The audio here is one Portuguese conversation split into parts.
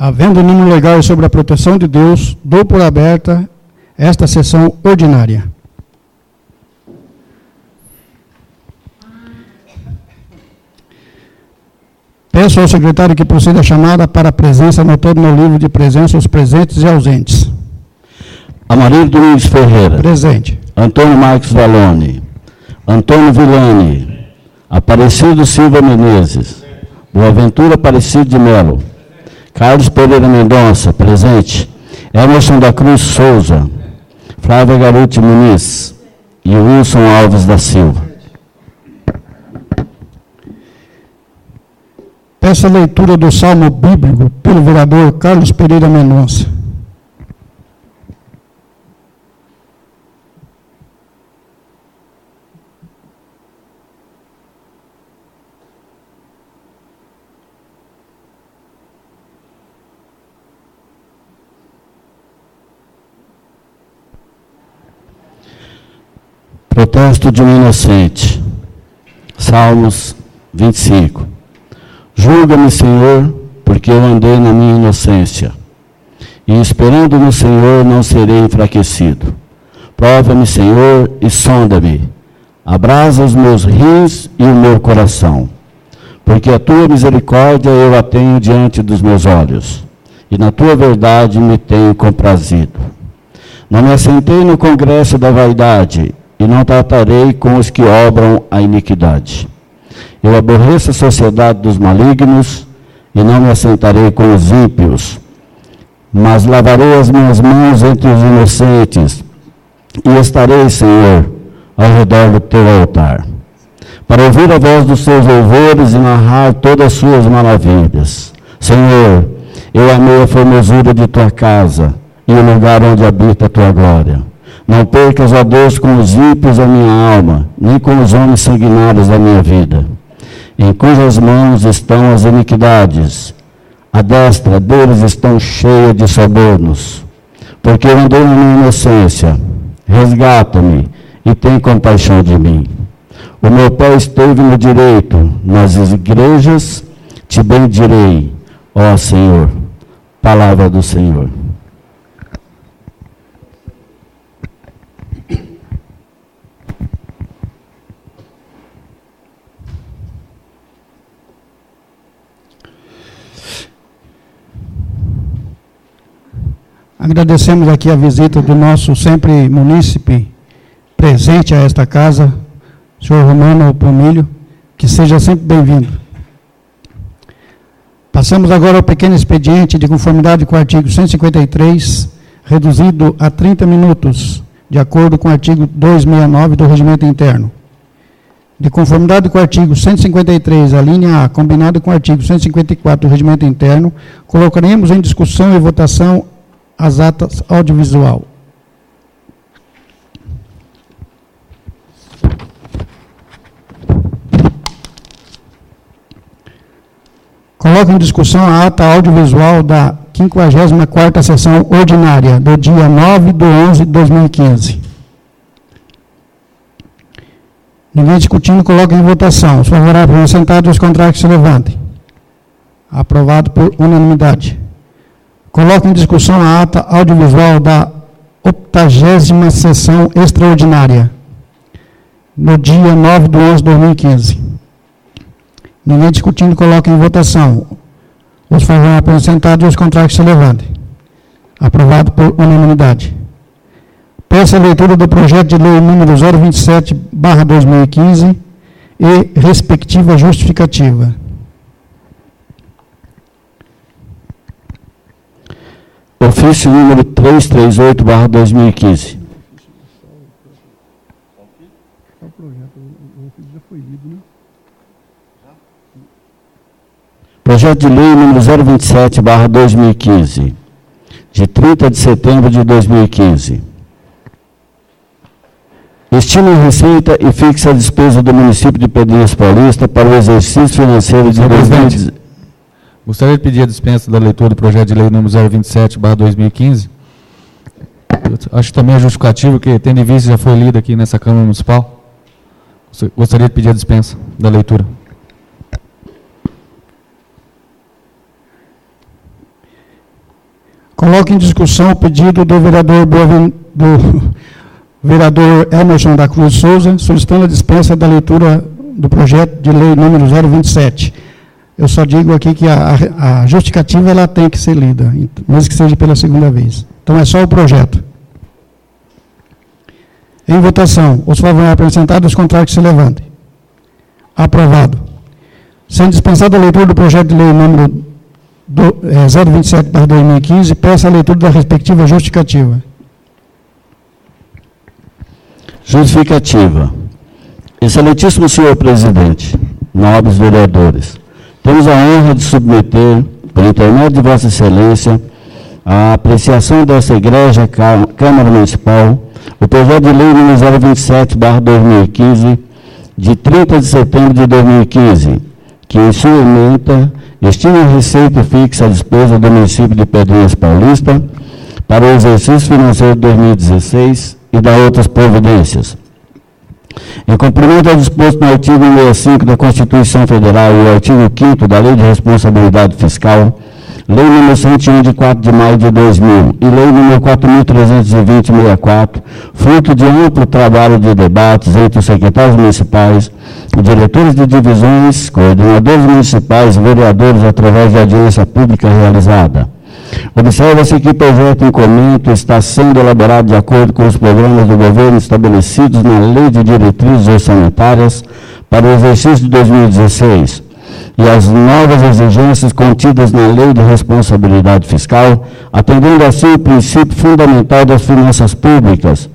Havendo número legal e sobre a proteção de Deus, dou por aberta esta sessão ordinária. Peço ao secretário que proceda a chamada para a presença, anotando no livro de presença os presentes e ausentes. Amarildo Domingos Ferreira. Presente. Antônio Marcos Valone. Antônio Villani. Aparecido Silva Menezes. Boaventura Aparecido de Melo. Carlos Pereira Mendonça. Presente. Emerson da Cruz Souza. Flávia Garuti Muniz. E Wilson Alves da Silva. Peço a leitura do Salmo Bíblico pelo vereador Carlos Pereira Mendonça. Protesto de um inocente. Salmos 25. Julga-me, Senhor, porque eu andei na minha inocência, e esperando no Senhor não serei enfraquecido. Prova-me, Senhor, e sonda-me. Abrasa os meus rins e o meu coração, porque a tua misericórdia eu a tenho diante dos meus olhos, e na tua verdade me tenho comprazido. Não me assentei no congresso da vaidade, e não tratarei com os que obram a iniquidade. Eu aborreço a sociedade dos malignos, e não me assentarei com os ímpios, mas lavarei as minhas mãos entre os inocentes, e estarei, Senhor, ao redor do teu altar, para ouvir a voz dos seus louvores e narrar todas as suas maravilhas. Senhor, eu amei a formosura de tua casa, e o lugar onde habita a tua glória. Não percas, ó Deus, com os ímpios a minha alma, nem com os homens sanguinários da minha vida, em cujas mãos estão as iniquidades, a destra deles estão cheia de sobornos. Porque eu andei na minha inocência, resgata-me e tem compaixão de mim. O meu pé esteve no direito, nas igrejas te bendirei, ó Senhor. Palavra do Senhor. Agradecemos aqui a visita do nosso sempre munícipe presente a esta casa, senhor Romano Pomilho, que seja sempre bem-vindo. Passamos agora ao pequeno expediente de conformidade com o artigo 153, reduzido a 30 minutos, de acordo com o artigo 269 do Regimento Interno. De conformidade com o artigo 153, a linha A, combinado com o artigo 154 do Regimento Interno, colocaremos em discussão e votação as atas audiovisual. Coloco em discussão a ata audiovisual da 54ª sessão ordinária, do dia 9/11/2015. Ninguém discutindo, coloca em votação. Os favoráveis sentados, os contrários se levantem. Aprovado por unanimidade. Coloco em discussão a ata audiovisual da 80ª sessão extraordinária, no dia 9/11/2015. Ninguém discutindo, coloca em votação. Os favoráveis sentados e os contrários se levantem. Aprovado por unanimidade. Peço a leitura do projeto de lei número 027/2015 e respectiva justificativa. Ofício número 338/2015. Projeto de lei número 027/2015, de 30 de setembro de 2015. Estima a receita e fixa a despesa do município de Pedrinhas Paulista para o exercício financeiro de 2015. Gostaria de pedir a dispensa da leitura do projeto de lei número 027/2015. Acho que também é justificativo que, tendo em vista, já foi lido aqui nessa Câmara Municipal. Gostaria de pedir a dispensa da leitura. Coloco em discussão o pedido do vereador Emerson da Cruz Souza, solicitando a dispensa da leitura do projeto de lei número 027. Eu só digo aqui que a justificativa ela tem que ser lida, mesmo que seja pela segunda vez. Então é só o projeto. Em votação, os favoráveis apresentados, os contrários se levantem. Aprovado. Sendo dispensada a leitura do projeto de lei número 027/2015, peço a leitura da respectiva justificativa. Justificativa. Excelentíssimo senhor presidente, nobres vereadores, temos a honra de submeter, por intermédio de Vossa Excelência, a apreciação dessa egrégia Câmara Municipal, o projeto de lei número 027/2015, de 30 de setembro de 2015, que em sua ementa estima a receita fixa à despesa do município de Pedrinhas Paulista para o exercício financeiro de 2016 e da outras providências. Em cumprimento ao disposto no artigo 65 da Constituição Federal e o artigo 5º da Lei de Responsabilidade Fiscal, Lei nº 101, de 4 de maio de 2000, e Lei nº 4.320/64, fruto de amplo trabalho de debates entre os secretários municipais, diretores de divisões, coordenadores municipais e vereadores através de audiência pública realizada. Observa-se que o projeto em comento está sendo elaborado de acordo com os programas do governo estabelecidos na Lei de Diretrizes Orçamentárias para o exercício de 2016 e as novas exigências contidas na Lei de Responsabilidade Fiscal, atendendo assim o princípio fundamental das finanças públicas,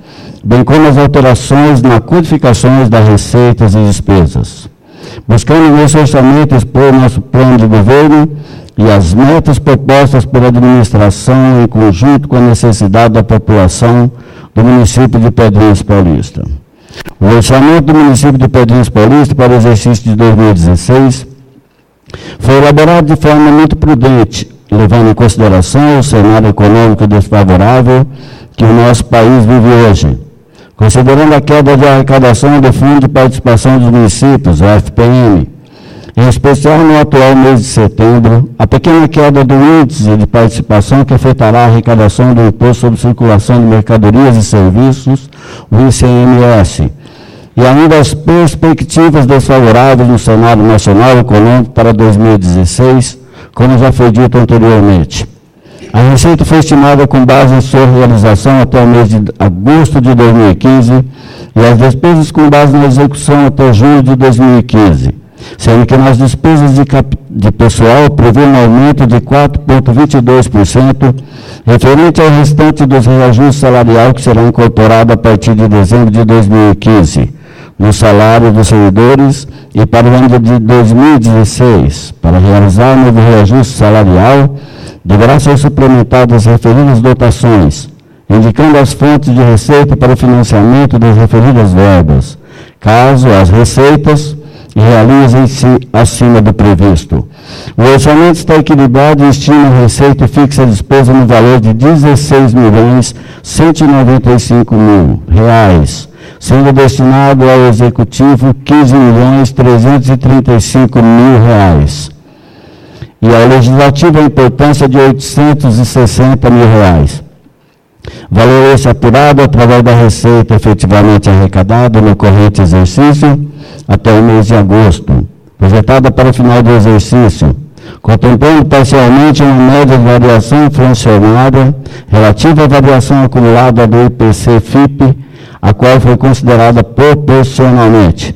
bem como as alterações na codificações das receitas e despesas. Buscando nesse orçamento expor nosso plano de governo e as metas propostas pela administração em conjunto com a necessidade da população do município de Pedrinhas Paulista. O orçamento do município de Pedrinhas Paulista para o exercício de 2016 foi elaborado de forma muito prudente, levando em consideração o cenário econômico desfavorável que o nosso país vive hoje. Considerando a queda de arrecadação do Fundo de Participação dos Municípios, o FPM, em especial no atual mês de setembro, a pequena queda do índice de participação que afetará a arrecadação do Imposto sobre Circulação de Mercadorias e Serviços, o ICMS, e ainda as perspectivas desfavoráveis no cenário nacional econômico para 2016, como já foi dito anteriormente. A receita foi estimada com base em sua realização até o mês de agosto de 2015 e as despesas com base na execução até julho de 2015, sendo que nas despesas de pessoal prevê um aumento de 4,22%, referente ao restante dos reajustes salariais que será incorporado a partir de dezembro de 2015, no salário dos servidores, e para o ano de 2016, para realizar o novo reajuste salarial, deverá ser suplementadas as referidas dotações, indicando as fontes de receita para o financiamento das referidas verbas, caso as receitas realizem-se acima do previsto. O orçamento está equilibrado e estima a receita fixa a despesa no valor de R$ 16.195.000, sendo destinado ao Executivo R$ 15.335.000 e ao Legislativo a importância de R$ 860.000. Valor esse apurado através da receita efetivamente arrecadada no corrente exercício até o mês de agosto, projetada para o final do exercício, contemplando parcialmente uma média de variação inflacionária relativa à variação acumulada do IPC-FIP, a qual foi considerada proporcionalmente.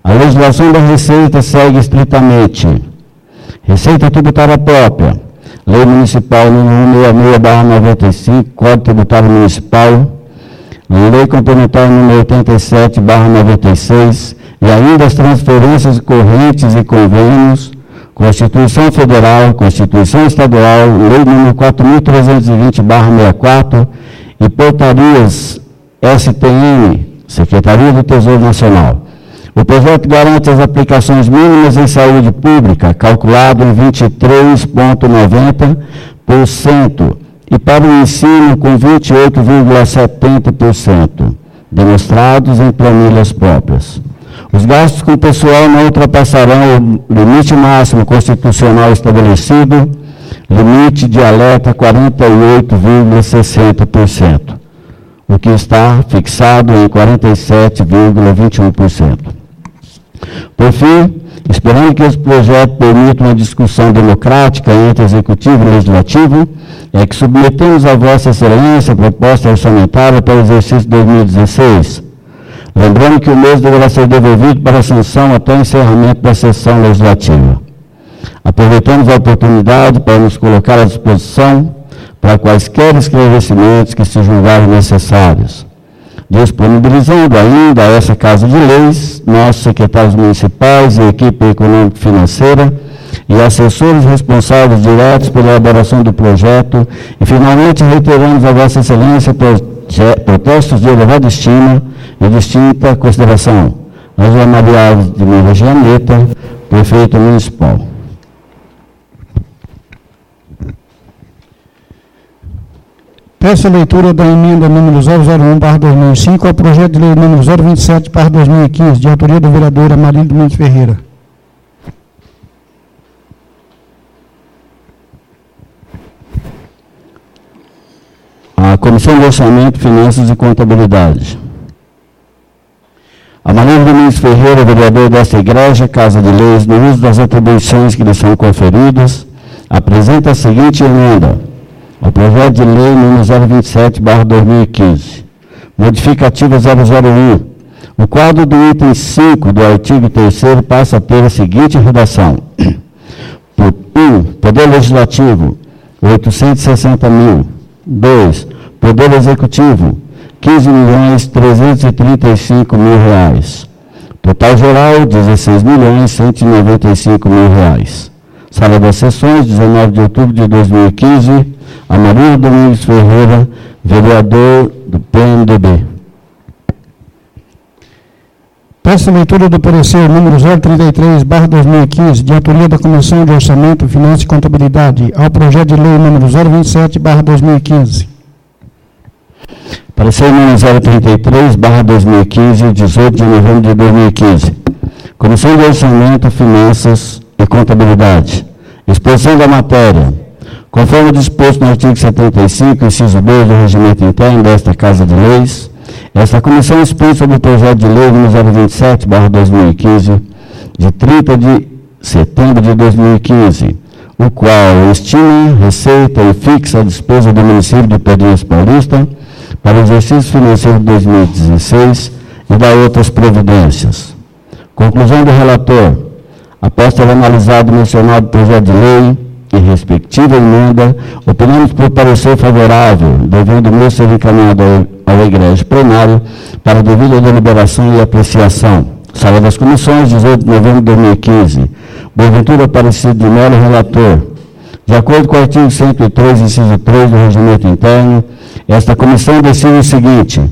A legislação da Receita segue estritamente: Receita Tributária Própria, Lei Municipal número 66/95, Código Tributário Municipal, Lei Complementar número 87/96, e ainda as transferências correntes e convênios, Constituição Federal, Constituição Estadual, Lei número 4.320/64 e portarias STN, Secretaria do Tesouro Nacional. O projeto garante as aplicações mínimas em saúde pública, calculado em 23,90%, e para o ensino com 28,70%, demonstrados em planilhas próprias. Os gastos com pessoal não ultrapassarão o limite máximo constitucional estabelecido, limite de alerta 48,60%, o que está fixado em 47,21%. Por fim, esperando que esse projeto permita uma discussão democrática entre Executivo e Legislativo, é que submetemos a Vossa Excelência a proposta orçamentária para o exercício 2016, lembrando que o mês deverá ser devolvido para a sanção até o encerramento da sessão legislativa. Aproveitamos a oportunidade para nos colocar à disposição para quaisquer esclarecimentos que se julgarem necessários, disponibilizando ainda a essa Casa de Leis, nossos secretários municipais e equipe econômico-financeira e assessores responsáveis diretos pela elaboração do projeto e, finalmente, reiteramos a Vossa Excelência protestos de elevada estima e distinta consideração. Ângela Maria Alves de Mirra Gianetta, prefeito municipal. Peço a leitura da emenda número 001/2005 ao projeto de lei número 027/2015, de autoria do vereador Amarildo Mendes Ferreira. A Comissão de Orçamento, Finanças e Contabilidade. Amarildo Mendes Ferreira, vereador desta Igreja, Casa de Leis, no uso das atribuições que lhe são conferidas, apresenta a seguinte emenda ao projeto de lei número 027/2015, modificativa 001. O quadro do item 5 do artigo 3º passa a ter a seguinte redação. 1. Poder Legislativo, 860 mil. 2. Poder Executivo, 15.335.000 reais. Total geral, 16.195.000 reais. Sala das Sessões, 19 de outubro de 2015, Amarildo Mendes Ferreira, vereador do PMDB. Peço a leitura do parecer número 033/2015, de autoria da Comissão de Orçamento, Finanças e Contabilidade, ao projeto de lei número 027/2015. Parecer número 033/2015, 18 de novembro de 2015. Comissão de Orçamento, Finanças e Contabilidade. Exposição da matéria. Conforme disposto no artigo 75, inciso 2 do Regimento Interno desta Casa de Leis, esta comissão expõe sobre o projeto de lei número 027/2015, de 30 de setembro de 2015, o qual estima, receita e fixa a despesa do município de Pedrinhas Paulista para o exercício financeiro de 2016 e dá outras providências. Conclusão do relator. Após ter analisado o mencionado projeto de lei e respectiva emenda, opinamos por parecer favorável, devendo o mesmo ser encaminhado ao Egresso Plenário para devida deliberação e apreciação. Sala das Comissões, 18 de novembro de 2015. Boaventura Aparecido de Melo, relator. De acordo com o artigo 103, inciso 3 do Regimento Interno, esta comissão decide o seguinte: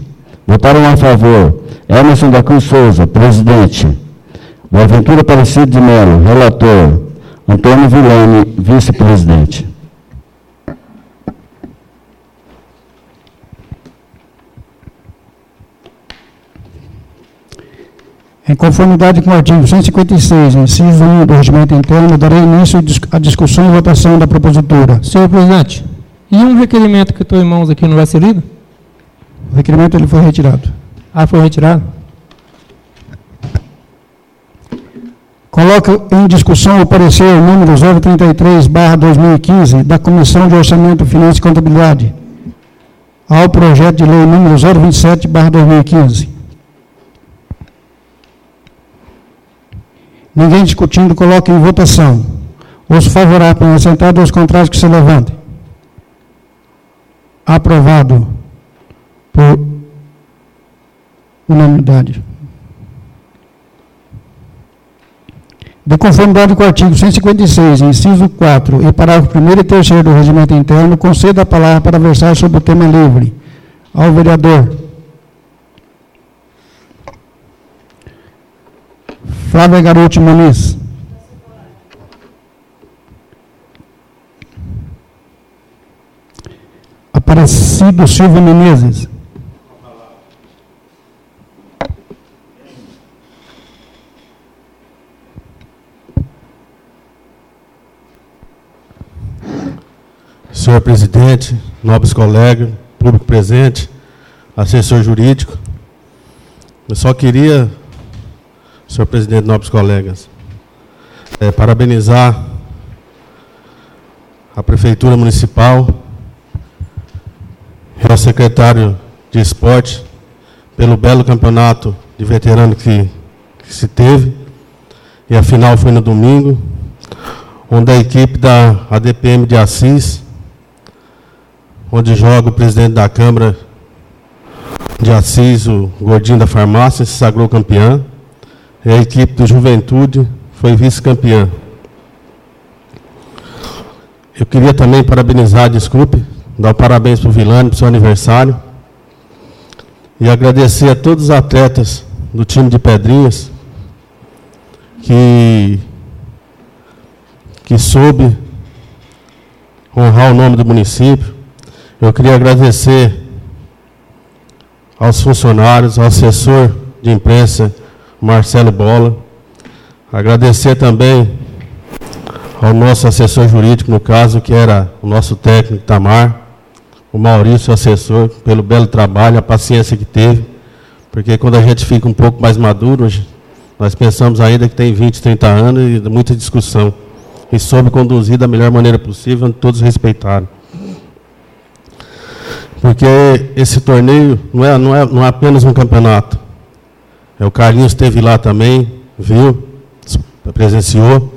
votaram a favor Emerson da Cruz Souza, presidente; Boaventura Aparecido de Melo, relator; Antônio Villani, vice-presidente. Em conformidade com o artigo 156, inciso 1 do Regimento Interno, darei início à discussão e votação da propositura. Senhor presidente, e um requerimento que estou em mãos aqui não vai ser lido? O requerimento ele foi retirado. Ah, foi retirado? Coloco em discussão o parecer número 033/2015 da Comissão de Orçamento, Finanças e Contabilidade ao projeto de lei número 027/2015. Ninguém discutindo, coloque em votação. Os favoráveis, assentados, os contrários, que se levantem. Aprovado por unanimidade. De conformidade com o artigo 156, inciso 4, e parágrafo 1º e 3º do Regimento Interno, concedo a palavra para versar sobre o tema livre ao vereador Flávia Garotti Muniz. Aparecido Silva Menezes. senhor presidente, nobres colegas, público presente, assessor jurídico. Eu só queria, senhor presidente, nobres colegas, parabenizar a Prefeitura Municipal e ao secretário de Esporte pelo belo campeonato de veterano que se teve. E a final foi no domingo, onde a equipe da ADPM de Assis, onde joga o presidente da Câmara de Assis, o Gordinho da Farmácia, se sagrou campeã. E a equipe do Juventude foi vice-campeã. Eu queria também parabenizar, dar parabéns para o Vilani, para o seu aniversário. E agradecer a todos os atletas do time de Pedrinhas, que soube honrar o nome do município. Eu queria agradecer aos funcionários, ao assessor de imprensa, Marcelo Bola. Agradecer também ao nosso assessor jurídico, no caso, que era o nosso técnico Tamar, o Maurício, assessor, pelo belo trabalho, a paciência que teve, porque quando a gente fica um pouco mais maduro, nós pensamos ainda que tem 20, 30 anos e muita discussão. E soube conduzir da melhor maneira possível, onde todos respeitaram. Porque esse torneio não é apenas um campeonato. O Carlinhos esteve lá também, viu, presenciou.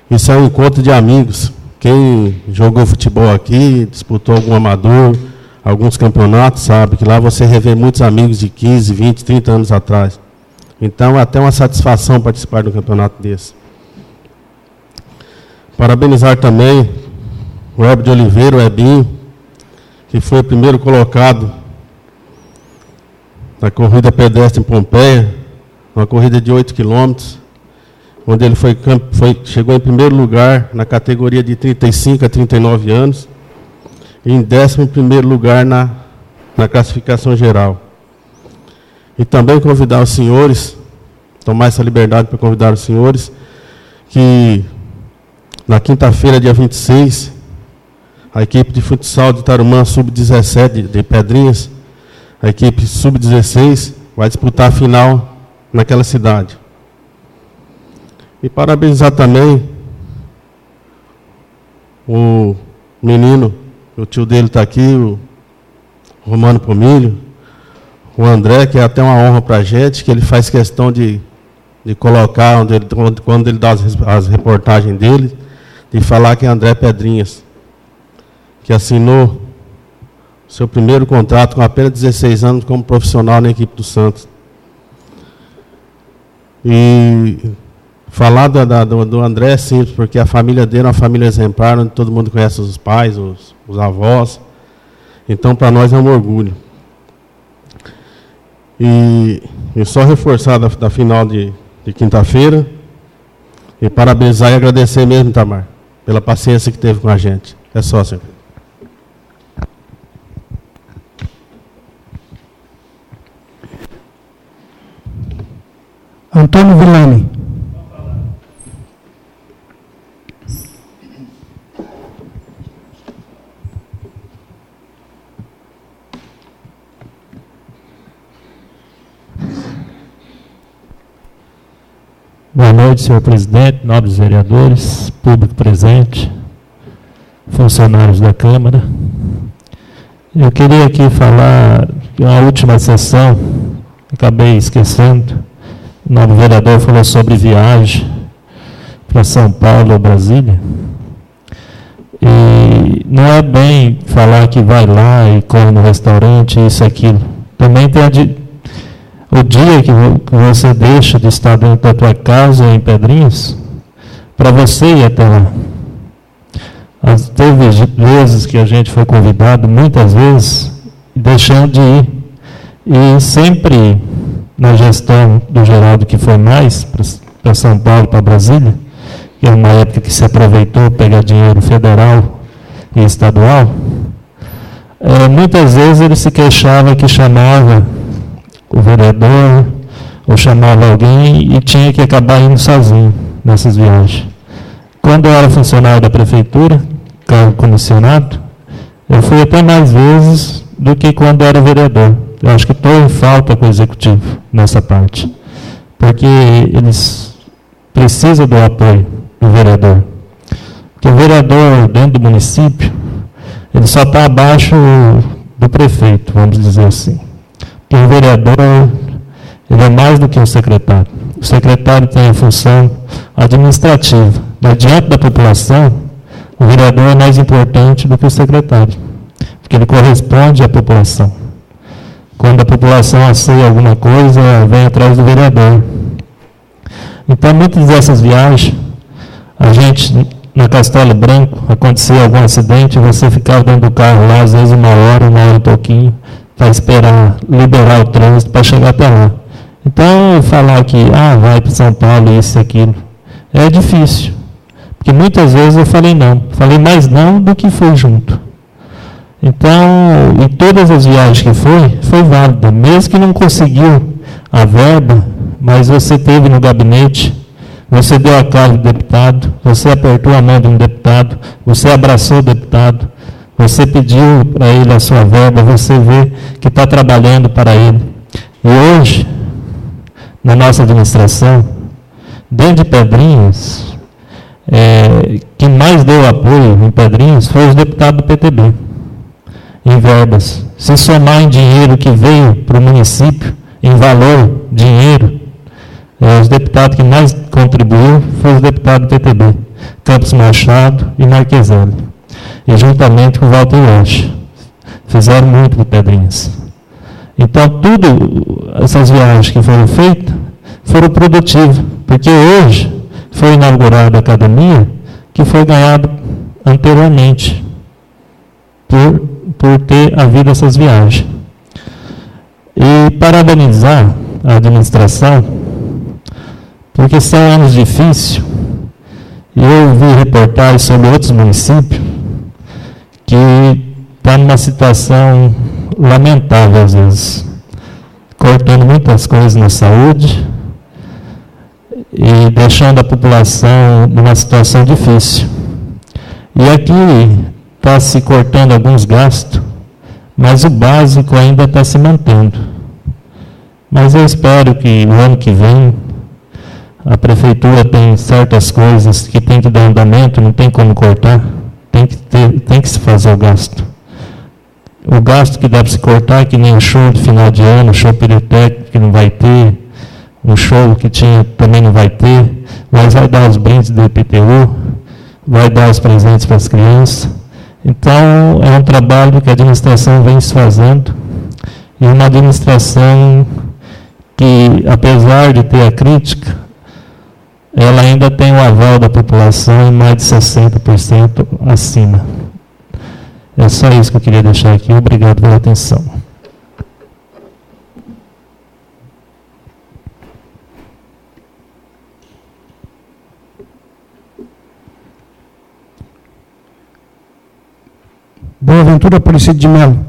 Isso é um encontro de amigos. Quem jogou futebol aqui, disputou algum amador, alguns campeonatos, sabe que lá você revê muitos amigos de 15, 20, 30 anos atrás. Então, é até uma satisfação participar de um campeonato desse. Parabenizar também o Heber de Oliveira, o Ebinho, que foi o primeiro colocado na corrida pedestre em Pompeia, uma corrida de 8 quilômetros, onde ele chegou em primeiro lugar na categoria de 35 a 39 anos, e em 11º lugar na classificação geral. E também convidar os senhores, tomar essa liberdade para convidar os senhores, que na quinta-feira, dia 26, a equipe de futsal de Tarumã, sub-17 de Pedrinhas, a equipe sub-16, vai disputar a final naquela cidade. E parabenizar também o menino, o tio dele está aqui, o Romano Pomilho, o André, que é até uma honra para a gente, que ele faz questão de colocar, quando ele dá as reportagens dele, de falar que é André Pedrinhas, que assinou seu primeiro contrato com apenas 16 anos como profissional na equipe do Santos. E falar do André é simples, porque a família dele é uma família exemplar, onde todo mundo conhece os pais, os avós. Então, para nós é um orgulho. E só reforçar da final de quinta-feira, e parabenizar e agradecer mesmo, Tamar, pela paciência que teve com a gente. É só, senhor. Antônio Vilani. Boa noite, senhor presidente, nobres vereadores, público presente, funcionários da Câmara. Eu queria aqui falar de uma última sessão, acabei esquecendo. O nobre vereador falou sobre viagem para São Paulo ou Brasília. E não é bem falar que vai lá e come no restaurante, isso e aquilo. Também tem o dia que você deixa de estar dentro da tua casa em Pedrinhas, para você ir até lá. Teve vezes que a gente foi convidado, muitas vezes, deixando de ir. E sempre, na gestão do Geraldo, que foi mais para São Paulo, para Brasília, que é uma época que se aproveitou pegar dinheiro federal e estadual, muitas vezes ele se queixava que chamava o vereador, ou chamava alguém e tinha que acabar indo sozinho nessas viagens. Quando eu era funcionário da prefeitura, cargo comissionado, Eu fui até mais vezes do que quando era vereador. Eu acho que estou em falta com o Executivo nessa parte, porque eles precisam do apoio do vereador. Porque o vereador dentro do município, ele só está abaixo do prefeito, vamos dizer assim. Porque o vereador, ele é mais do que um secretário. O secretário tem a função administrativa, mas diante da população, o vereador é mais importante do que o secretário, porque ele corresponde à população. Quando a população anseia alguma coisa, vem atrás do vereador. Então, muitas dessas viagens, a gente, na Castelo Branco, acontecia algum acidente, você ficava dentro do carro lá, às vezes uma hora e pouquinho, para esperar liberar o trânsito para chegar até lá. Então, falar que, vai para São Paulo, isso e aquilo, é difícil. Porque muitas vezes eu falei não. Falei mais não do que foi junto. Então, em todas as viagens que foi válida. Mesmo que não conseguiu a verba, mas você teve no gabinete, você deu a cara do deputado, você apertou a mão de um deputado, você abraçou o deputado, você pediu para ele a sua verba, você vê que está trabalhando para ele. E hoje, na nossa administração, dentro de Pedrinhas, quem mais deu apoio em Pedrinhas foi os deputados do PTB, em verbas. Se somar em dinheiro que veio para o município, em valor, dinheiro, os deputados que mais contribuiu foram os deputados do PTB, Campos Machado e Marqueselli, e juntamente com o Walter Rocha. Fizeram muito para Pedrinhas. Então, tudo, essas viagens que foram feitas, foram produtivas, porque hoje foi inaugurada a academia que foi ganhada anteriormente por ter havido essas viagens. E parabenizar a administração, porque são anos difíceis, e eu vi reportagens sobre outros municípios que estão numa situação lamentável às vezes, cortando muitas coisas na saúde, e deixando a população numa situação difícil. E aqui está se cortando alguns gastos, mas o básico ainda está se mantendo. Mas eu espero que o ano que vem a prefeitura tem certas coisas que tem que dar andamento, não tem como cortar, tem que se fazer o gasto. O gasto que deve se cortar, que nem o show de final de ano, o show pirotécnico que não vai ter, um show que tinha também não vai ter, mas vai dar os brindes do IPTU, vai dar os presentes para as crianças. Então, é um trabalho que a administração vem se fazendo, e uma administração que, apesar de ter a crítica, ela ainda tem o aval da população em mais de 60% acima. É só isso que eu queria deixar aqui. Obrigado pela atenção. Boaventura Aparecido de Melo.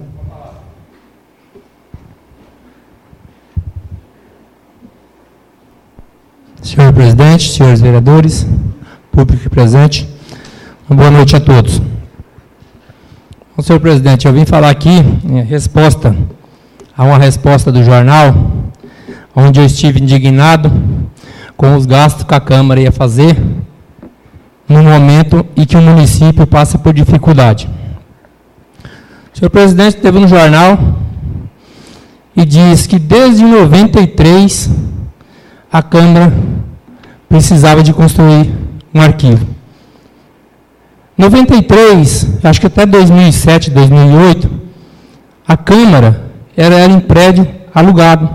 Senhor presidente, senhores vereadores, público presente, uma boa noite a todos. Bom, senhor presidente, eu vim falar aqui em resposta a uma resposta do jornal, onde eu estive indignado com os gastos que a Câmara ia fazer no momento em que o município passa por dificuldade. O senhor presidente esteve no jornal e diz que desde 93 a Câmara precisava de construir um arquivo. 93, acho que até 2007, 2008, a Câmara era em prédio alugado.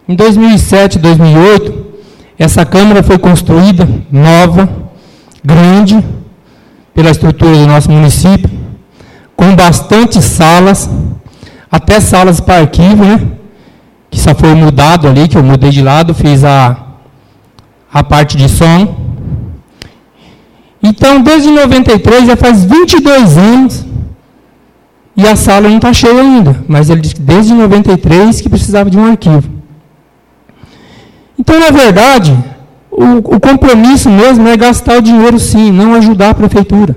Em 2007, 2008, essa Câmara foi construída, nova, grande, pela estrutura do nosso município, com bastante salas, até salas para arquivo, né? Que só foi mudado ali, que eu mudei de lado, fiz a parte de som. Então, desde 93, já faz 22 anos, e a sala não está cheia ainda, mas ele disse que desde 93 que precisava de um arquivo. Então, na verdade, o compromisso mesmo é gastar o dinheiro sim, não ajudar a prefeitura.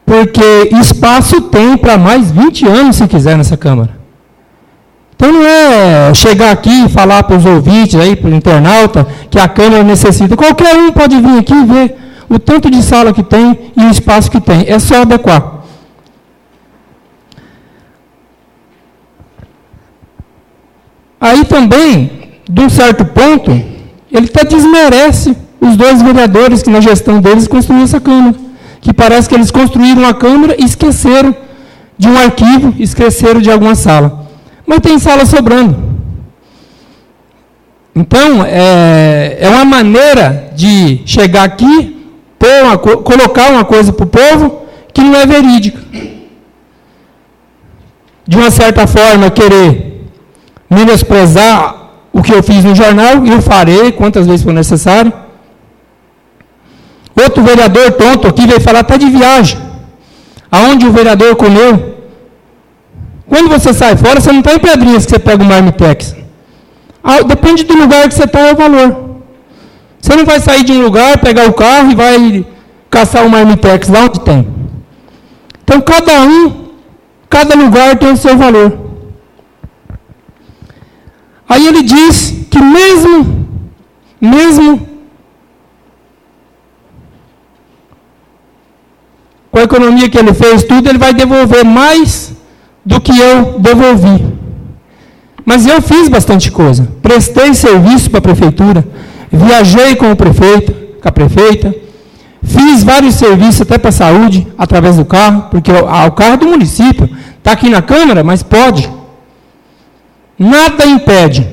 Porque espaço tem para mais 20 anos, se quiser, nessa Câmara. Então não é chegar aqui e falar para os ouvintes, para o internauta, que a Câmara necessita. Qualquer um pode vir aqui e ver o tanto de sala que tem e o espaço que tem. É só adequar. Aí também, de um certo ponto, ele até desmerece os dois vereadores que na gestão deles construíram essa Câmara. Que parece que eles construíram a Câmara e esqueceram de um arquivo, esqueceram de alguma sala. Mas tem sala sobrando. Então, é uma maneira de chegar aqui, colocar uma coisa para o povo que não é verídica. De uma certa forma, querer menosprezar o que eu fiz no jornal, e eu farei quantas vezes for necessário. Outro vereador tonto aqui veio falar até de viagem. Aonde o vereador comeu. Quando você sai fora, você não está em Pedrinhas que você pega o Marmitex. Depende do lugar que você está, é o valor. Você não vai sair de um lugar, pegar o carro e vai caçar o Marmitex lá onde tem. Então, cada lugar tem o seu valor. Aí ele diz que mesmo com a economia que ele fez tudo, ele vai devolver mais do que eu devolvi. Mas eu fiz bastante coisa. Prestei serviço para a prefeitura, viajei com o prefeito, com a prefeita, fiz vários serviços até para a saúde, através do carro, porque o carro do município está aqui na Câmara, mas pode. Nada impede.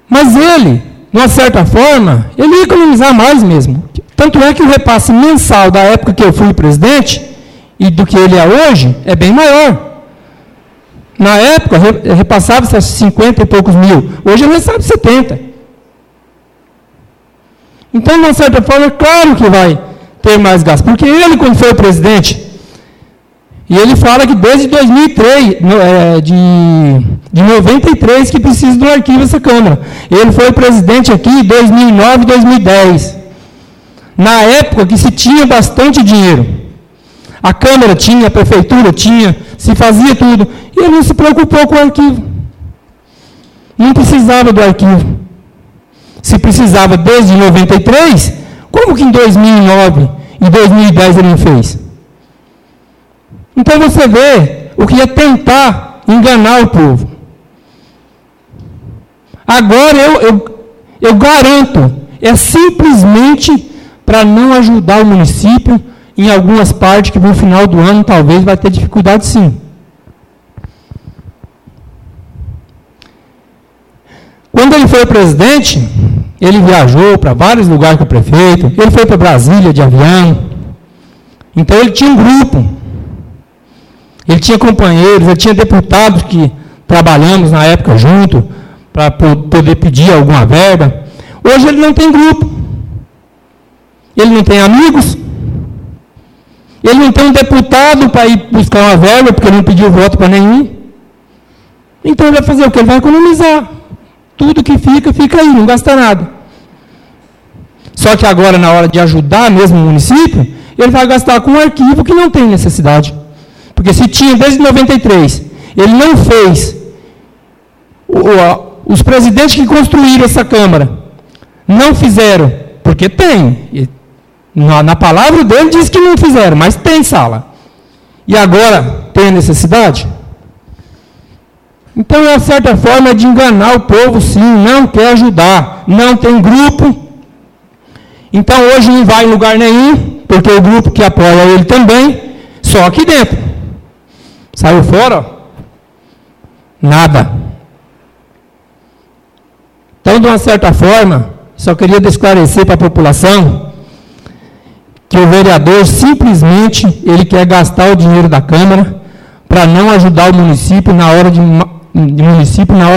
Mas ele, de uma certa forma, ele ia economizar mais mesmo. Tanto é que o repasse mensal da época que eu fui presidente e do que ele é hoje é bem maior. Na época, repassava-se 50 e poucos mil. Hoje ele recebe 70. Então, de uma certa forma, é claro que vai ter mais gasto. Porque ele, quando foi presidente, e ele fala que desde 2003, de 93, que precisa do arquivo dessa Câmara. Ele foi presidente aqui em 2009 e 2010. Na época que se tinha bastante dinheiro. A Câmara tinha, a Prefeitura tinha, se fazia tudo. E ele não se preocupou com o arquivo. Não precisava do arquivo. Se precisava desde 93, como que em 2009 e 2010 ele não fez? Então você vê o que é tentar enganar o povo. Agora eu garanto, é simplesmente para não ajudar o município em algumas partes que no final do ano talvez vai ter dificuldade sim. Quando ele foi presidente, ele viajou para vários lugares com o prefeito, ele foi para Brasília de avião. Então ele tinha um grupo. Ele tinha companheiros, ele tinha deputados que trabalhamos na época junto, para poder pedir alguma verba. Hoje ele não tem grupo. Ele não tem amigos. Ele não tem um deputado para ir buscar uma verba, porque ele não pediu voto para nenhum. Então ele vai fazer o quê? Ele vai economizar. Tudo que fica aí, não gasta nada. Só que agora, na hora de ajudar mesmo o município, ele vai gastar com um arquivo que não tem necessidade. Porque se tinha desde 93, ele não fez. Os presidentes que construíram essa Câmara não fizeram, porque tem. Na palavra dele diz que não fizeram, mas tem sala. E agora tem a necessidade? Então, é uma certa forma de enganar o povo, sim, não quer ajudar, não tem grupo. Então, hoje não vai em lugar nenhum, porque o grupo que apoia ele também, só aqui dentro. Saiu fora, ó, nada. Então, de uma certa forma, só queria esclarecer para a população que o vereador simplesmente ele quer gastar o dinheiro da Câmara para não ajudar o município na hora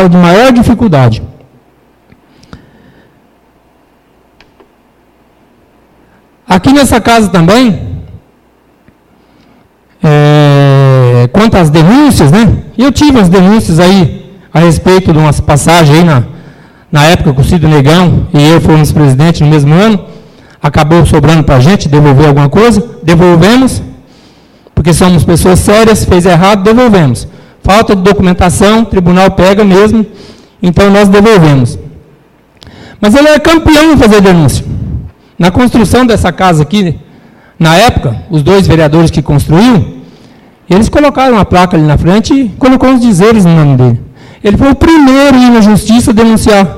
de maior dificuldade. Aqui nessa casa também, quanto às denúncias, né? Eu tive as denúncias aí a respeito de umas passagens aí na época que o Cid Negão e eu fomos presidente no mesmo ano, acabou sobrando para a gente devolver alguma coisa, devolvemos. porque somos pessoas sérias, fez errado, devolvemos. Falta de documentação, o tribunal pega mesmo, então nós devolvemos. Mas ele é campeão em fazer denúncia. Na construção dessa casa aqui, na época, os 2 vereadores que construíram, eles colocaram uma placa ali na frente e colocou uns dizeres no nome dele. Ele foi o primeiro a ir na justiça denunciar.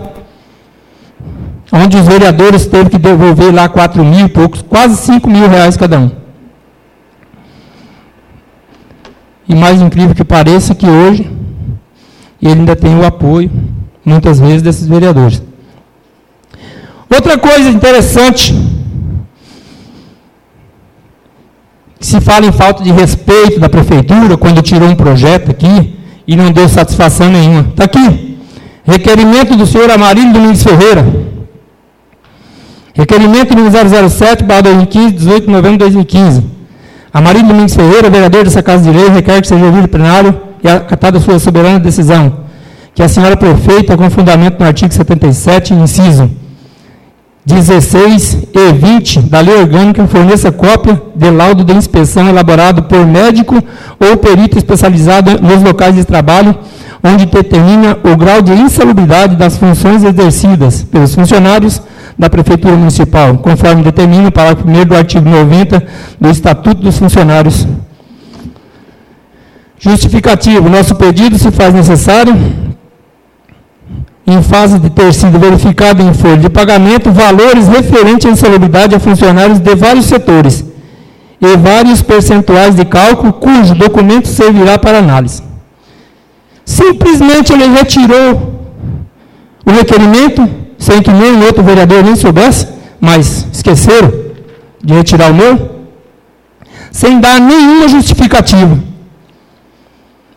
Onde os vereadores teve que devolver lá 4 mil e poucos, quase 5 mil reais cada um. E mais incrível que pareça que hoje, ele ainda tem o apoio, muitas vezes, desses vereadores. Outra coisa interessante, se fala em falta de respeito da prefeitura, quando tirou um projeto aqui e não deu satisfação nenhuma. Está aqui, requerimento do senhor Amarílio Domingos Ferreira. Requerimento número 007/2015, 18 de novembro de 2015. Amarílio Domingos Ferreira, vereador dessa Casa de Lei, requer que seja ouvido o plenário e acatada a sua soberana decisão, que a senhora prefeita, com fundamento no artigo 77, inciso 16 e 20 da Lei Orgânica, forneça cópia de laudo de inspeção elaborado por médico ou perito especializado nos locais de trabalho, onde determina o grau de insalubridade das funções exercidas pelos funcionários da Prefeitura Municipal, conforme determina o parágrafo 1º do artigo 90 do Estatuto dos Funcionários. Justificativo. Nosso pedido se faz necessário, em fase de ter sido verificado em folha de pagamento, valores referentes à insalubridade a funcionários de vários setores e vários percentuais de cálculo, cujo documento servirá para análise. Simplesmente ele retirou o requerimento, sem que nenhum outro vereador nem soubesse, mas esqueceram de retirar o meu, sem dar nenhuma justificativa.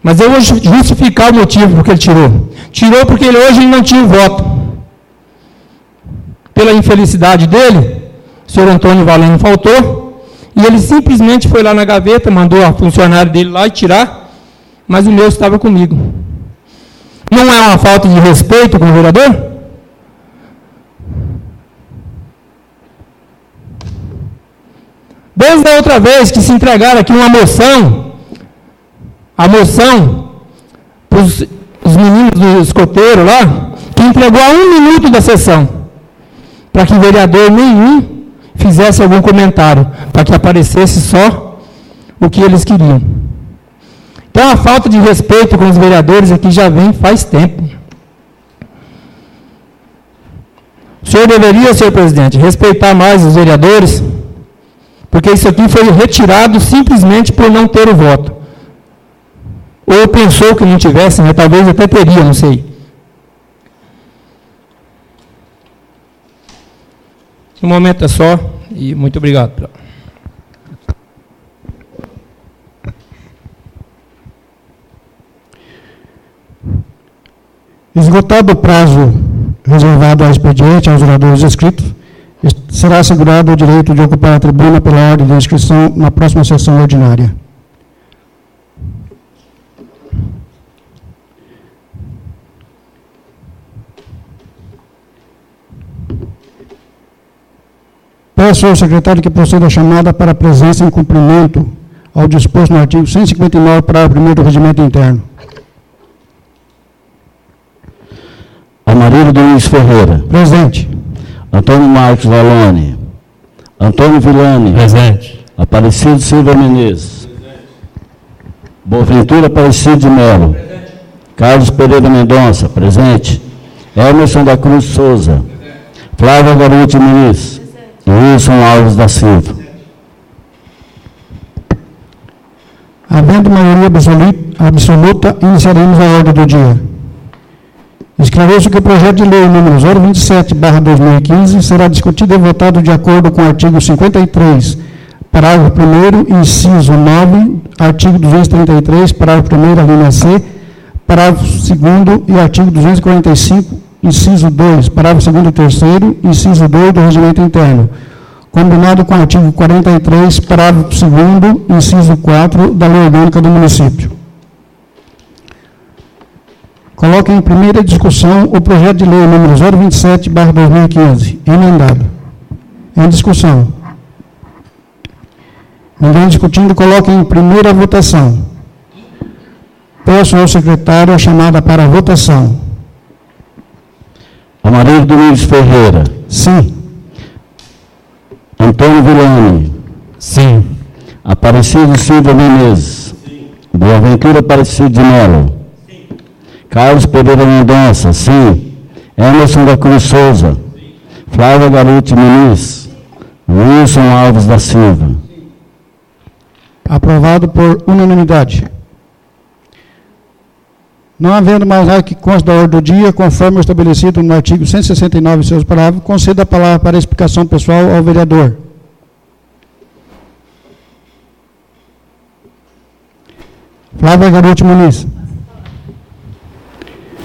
Mas eu vou justificar o motivo porque ele tirou. Tirou porque ele hoje não tinha voto. Pela infelicidade dele, o senhor Antônio Valeno faltou, e ele simplesmente foi lá na gaveta, mandou a funcionária dele lá e tirar, mas o meu estava comigo. Não é uma falta de respeito com o vereador? Desde a outra vez que se entregaram aqui uma moção, a moção para os meninos do escoteiro lá, que entregou a 1 minuto da sessão, para que vereador nenhum fizesse algum comentário, para que aparecesse só o que eles queriam. Então a falta de respeito com os vereadores aqui já vem faz tempo. O senhor deveria, senhor presidente, respeitar mais os vereadores, porque isso aqui foi retirado simplesmente por não ter o voto. Ou pensou que não tivesse, né? Talvez até teria, não sei. No momento é só, e muito obrigado. Esgotado o prazo reservado ao expediente aos oradores inscritos, será assegurado o direito de ocupar a tribuna pela ordem de inscrição na próxima sessão ordinária. Peço ao secretário que proceda a chamada para a presença em cumprimento ao disposto no artigo 159, parágrafo 1º do Regimento Interno. Amarílio Domingos Ferreira. Presente. Antônio Marcos Valone. Antônio Villani. Presente. Aparecido Silva Menezes. Boaventura Aparecido de Melo. Carlos Pereira Mendonça. Presente. Emerson da Cruz Souza. Flávia Garuti Muniz. Wilson Alves da Silva. Havendo maioria absoluta, iniciaremos a ordem do dia. Esclareço que o projeto de lei número 027/2015 será discutido e votado de acordo com o artigo 53, parágrafo 1º, inciso 9, artigo 233, parágrafo 1º, a linha C, parágrafo 2º e artigo 245, inciso 2, parágrafo 2º e 3º, inciso 2 do Regimento Interno, combinado com o artigo 43, parágrafo 2º, inciso 4 da Lei Orgânica do Município. Coloque em primeira discussão o projeto de lei número 027/2015, emendado. Em discussão. Ninguém discutindo, coloque em primeira votação. Peço ao secretário a chamada para a votação. Amarildo Domingos Ferreira. Sim. Antônio Villani. Sim. Aparecido Silva Menezes. Sim. Boaventura Aparecido de Melo. Sim. Carlos Pereira Mendonça. Sim. Emerson da Cruz Souza. Sim. Flávia Garuti Muniz. Wilson Alves da Silva. Aprovado por unanimidade. Não havendo mais nada que conste da ordem do dia, conforme estabelecido no artigo 169, seus parágrafos, conceda a palavra para explicação pessoal ao vereador. Flávia Garuti Muniz.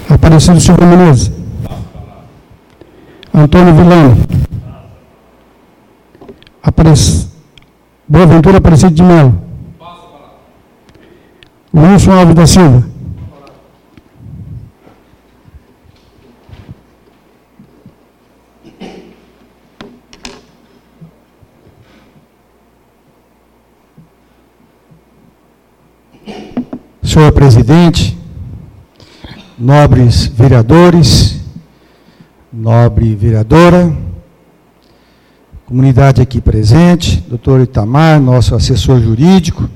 Aparecido Silva Menezes. Antônio Villani. Boaventura Aparecido de Melo. Wilson Alves da Silva. Senhor presidente, nobres vereadores, nobre vereadora, comunidade aqui presente, doutor Itamar, nosso assessor jurídico,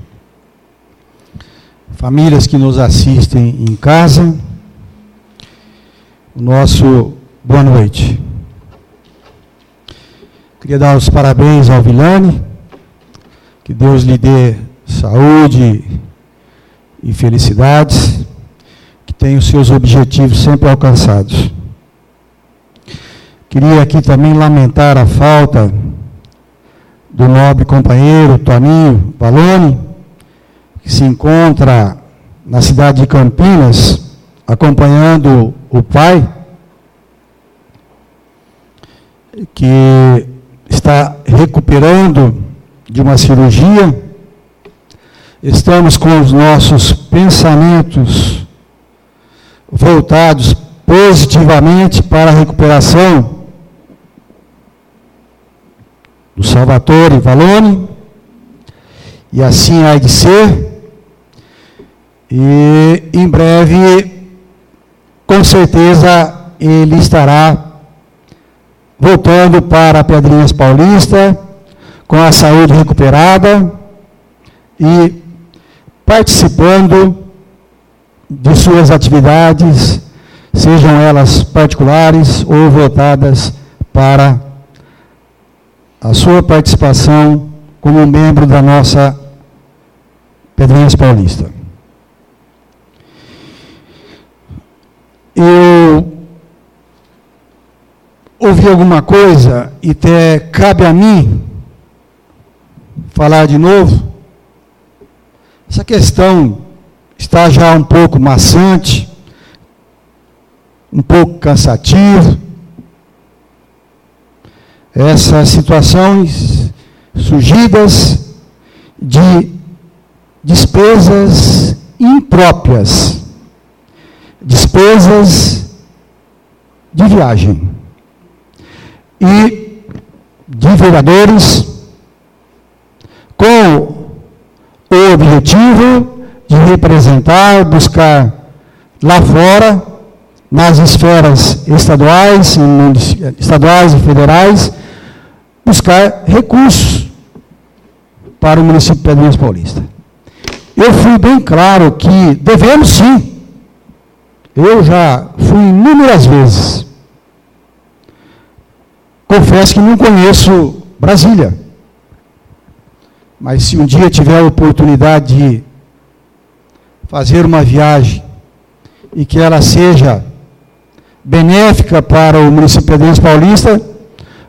famílias que nos assistem em casa, o nosso boa noite. Queria dar os parabéns ao Villani, que Deus lhe dê saúde e felicidades, que tenha os seus objetivos sempre alcançados. Queria aqui também lamentar a falta do nobre companheiro Toninho Valoni, que se encontra na cidade de Campinas, acompanhando o pai, que está recuperando de uma cirurgia. Estamos com os nossos pensamentos voltados positivamente para a recuperação do Salvatore Valoni, e assim há de ser, e em breve, com certeza, ele estará voltando para Pedrinhas Paulista, com a saúde recuperada e participando de suas atividades, sejam elas particulares ou voltadas para a sua participação como membro da nossa Pedrinhas Paulista. Eu ouvi alguma coisa e até cabe a mim falar de novo. Essa questão está já um pouco maçante, um pouco cansativo. Essas situações surgidas de despesas impróprias, despesas de viagem e de vereadores com o objetivo de representar, buscar lá fora, nas esferas estaduais e federais, buscar recursos para o município de Pedrinhas Paulista. Eu fui bem claro que devemos sim. Eu já fui inúmeras vezes. Confesso que não conheço Brasília. Mas se um dia tiver a oportunidade de fazer uma viagem e que ela seja benéfica para o município de Pedrinhas Paulista,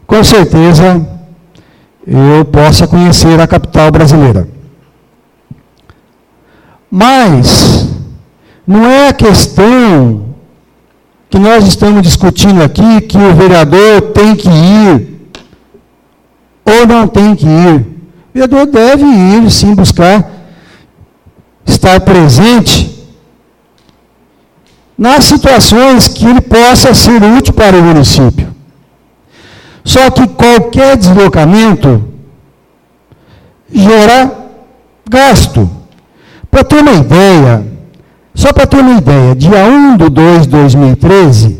com certeza eu possa conhecer a capital brasileira. Mas não é a questão que nós estamos discutindo aqui que o vereador tem que ir ou não tem que ir. O vereador deve ir, sim, buscar estar presente nas situações que ele possa ser útil para o município. Só que qualquer deslocamento gera gasto. Para ter uma ideia, só para ter uma ideia, dia 1/2/2013,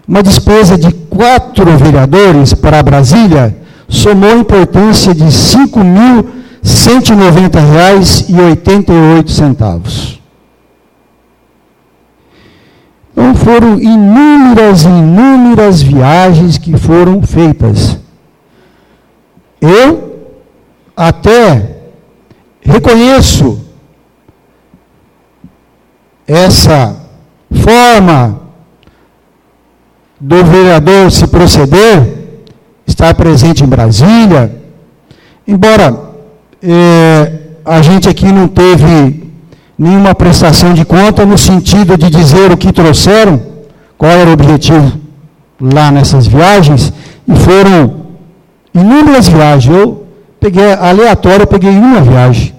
uma despesa de 4 vereadores para Brasília somou importância de R$ 5.190,88. Então, foram inúmeras viagens que foram feitas. Eu até reconheço essa forma do vereador se proceder, estar presente em Brasília, embora a gente aqui não teve nenhuma prestação de conta no sentido de dizer o que trouxeram, qual era o objetivo lá nessas viagens, e foram inúmeras viagens. Eu peguei aleatório, eu peguei uma viagem.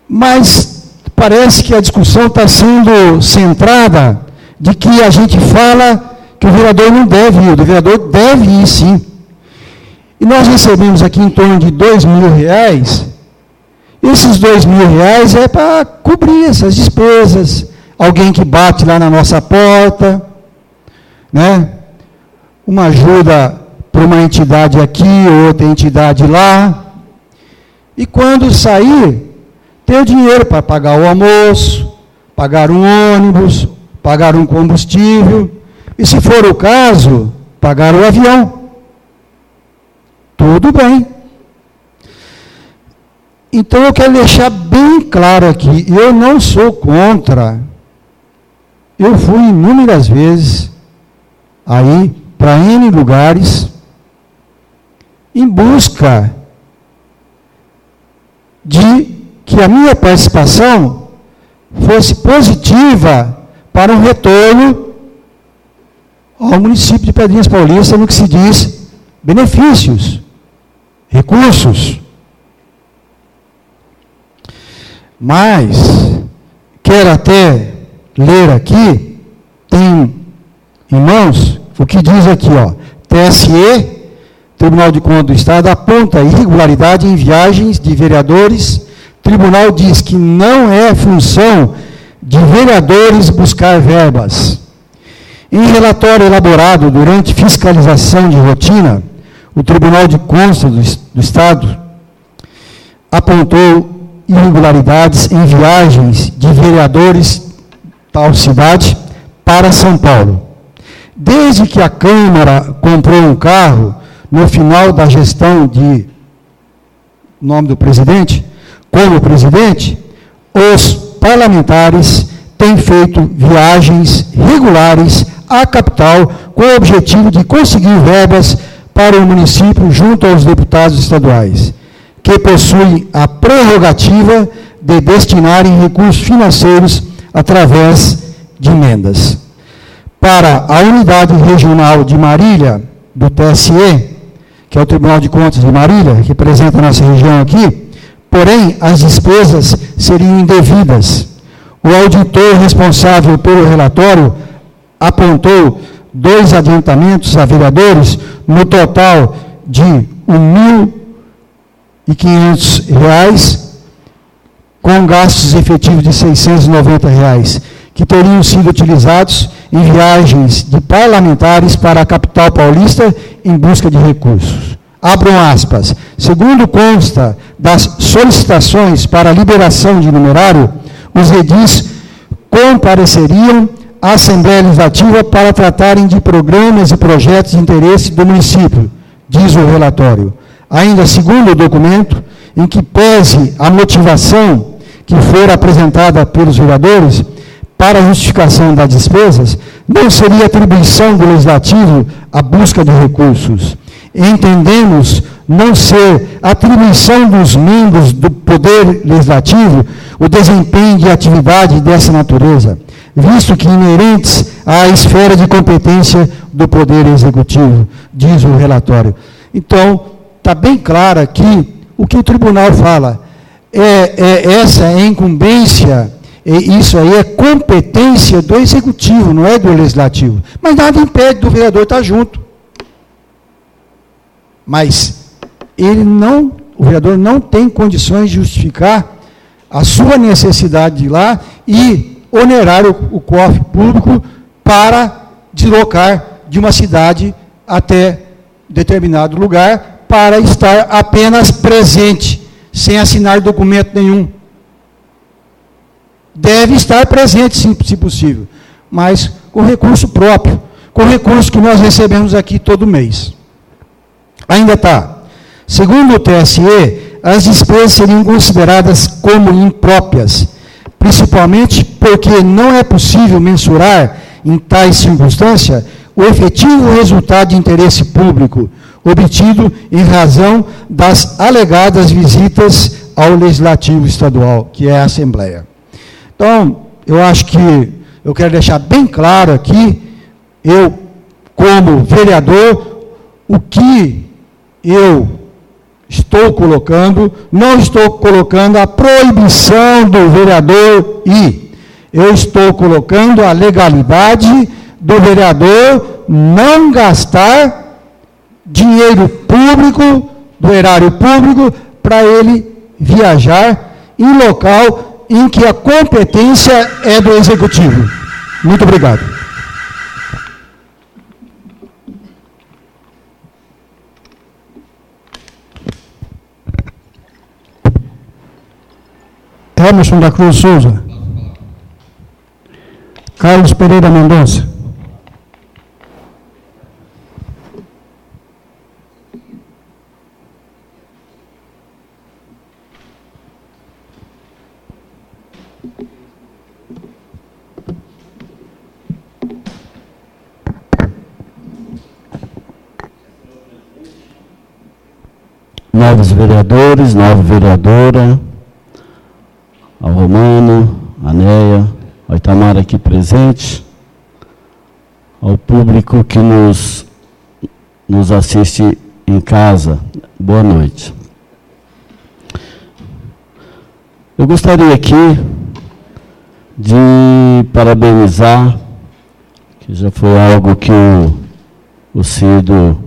Mas parece que a discussão está sendo centrada de que a gente fala que o vereador não deve ir, o vereador deve ir sim. E nós recebemos aqui em torno de R$2.000, esses R$2.000 é para cobrir essas despesas, alguém que bate lá na nossa porta, né? Uma ajuda para uma entidade aqui, outra entidade lá, e quando sair, ter o dinheiro para pagar o almoço, pagar um ônibus, pagar um combustível, e se for o caso, pagar o avião. Tudo bem. Então eu quero deixar bem claro aqui, eu não sou contra, eu fui inúmeras vezes aí para N lugares, em busca de que a minha participação fosse positiva para um retorno ao município de Pedrinhas Paulista no que se diz benefícios, recursos. Mas, quero até ler aqui, tem em mãos, o que diz aqui, ó, TSE, Tribunal de Contas do Estado, aponta irregularidade em viagens de vereadores. Tribunal diz que não é função de vereadores buscar verbas. Em relatório elaborado durante fiscalização de rotina, o Tribunal de Contas do Estado apontou irregularidades em viagens de vereadores tal cidade para São Paulo. Desde que a Câmara comprou um carro, no final da gestão de nome do presidente, como presidente, os parlamentares têm feito viagens regulares à capital com o objetivo de conseguir verbas para o município junto aos deputados estaduais, que possuem a prerrogativa de destinarem recursos financeiros através de emendas. Para a unidade regional de Marília, do TSE, que é o Tribunal de Contas de Marília, que representa a nossa região aqui, porém, as despesas seriam indevidas. O auditor responsável pelo relatório apontou 2 adiantamentos a vereadores, no total de R$ 1.500, com gastos efetivos de R$ 690, que teriam sido utilizados em viagens de parlamentares para a capital paulista em busca de recursos. Abram aspas. Segundo consta das solicitações para liberação de numerário, os edis compareceriam à Assembleia Legislativa para tratarem de programas e projetos de interesse do município, diz o relatório. Ainda segundo o documento, em que pese a motivação que for apresentada pelos vereadores para a justificação das despesas, não seria atribuição do Legislativo a busca de recursos. Entendemos não ser atribuição dos membros do Poder Legislativo o desempenho de atividade dessa natureza, visto que inerentes à esfera de competência do Poder Executivo, diz o relatório. Então, está bem claro aqui o que o tribunal fala. Essa é incumbência, isso aí é competência do Executivo, não é do Legislativo. Mas nada impede do vereador estar junto. Mas o vereador não tem condições de justificar a sua necessidade de ir lá e onerar o cofre público para deslocar de uma cidade até determinado lugar para estar apenas presente, sem assinar documento nenhum. Deve estar presente, se possível, mas com recurso próprio, com recurso que nós recebemos aqui todo mês. Ainda está. Segundo o TSE, as despesas seriam consideradas como impróprias, principalmente porque não é possível mensurar, em tais circunstâncias, o efetivo resultado de interesse público obtido em razão das alegadas visitas ao Legislativo Estadual, que é a Assembleia. Então, eu acho que eu quero deixar bem claro aqui, eu, como vereador, o que eu estou colocando, não estou colocando a proibição do vereador ir. Eu estou colocando a legalidade do vereador não gastar dinheiro público, do erário público, para ele viajar em local em que a competência é do Executivo. Muito obrigado. Emerson da Cruz Souza. Carlos Pereira Mendonça. Novos vereadores, nova vereadora, ao Romano, a Neia, ao Itamar aqui presente, ao público que nos assiste em casa, boa noite. Eu gostaria aqui de parabenizar, que já foi algo que o Cido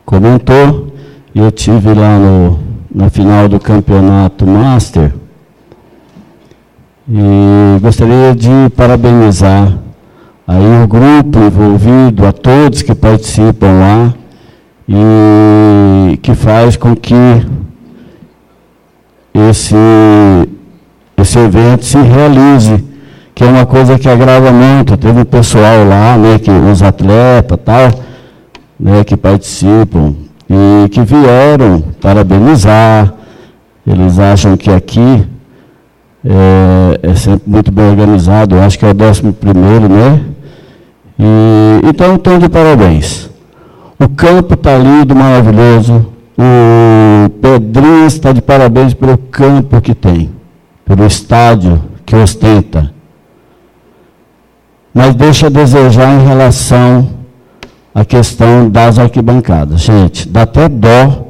comentou, e eu tive lá na final do campeonato Master, e gostaria de parabenizar aí o grupo envolvido, a todos que participam lá, e que faz com que esse evento se realize, que é uma coisa que agrada muito. Teve um pessoal lá, né, que os atletas tal, né, que participam e que vieram parabenizar. Eles acham que aqui é sempre muito bem organizado. Eu acho que é o 11º, né? E então estão de parabéns. O campo está lindo, maravilhoso. O Pedrinho está de parabéns pelo campo que tem, pelo estádio que ostenta. Mas deixa a desejar em relação à questão das arquibancadas. Gente, dá até dó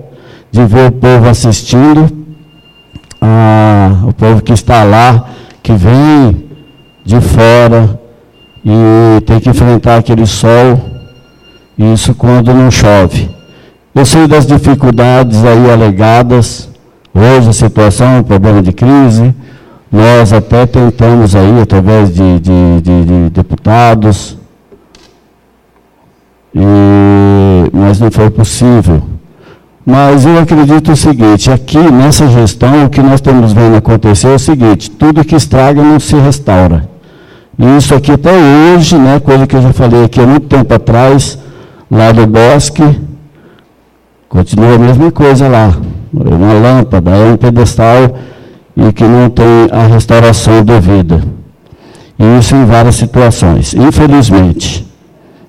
de ver o povo assistindo, o povo que está lá, que vem de fora e tem que enfrentar aquele sol, isso quando não chove. Eu sei das dificuldades aí alegadas, hoje a situação, problema de crise, nós até tentamos aí, através de deputados, mas não foi possível. Mas eu acredito o seguinte, aqui nessa gestão, o que nós estamos vendo acontecer é o seguinte, tudo que estraga não se restaura. E isso aqui até hoje, né, coisa que eu já falei aqui há muito tempo atrás, lá do Bosque, continua a mesma coisa lá, uma lâmpada, é um pedestal e que não tem a restauração devida. E isso em várias situações, infelizmente.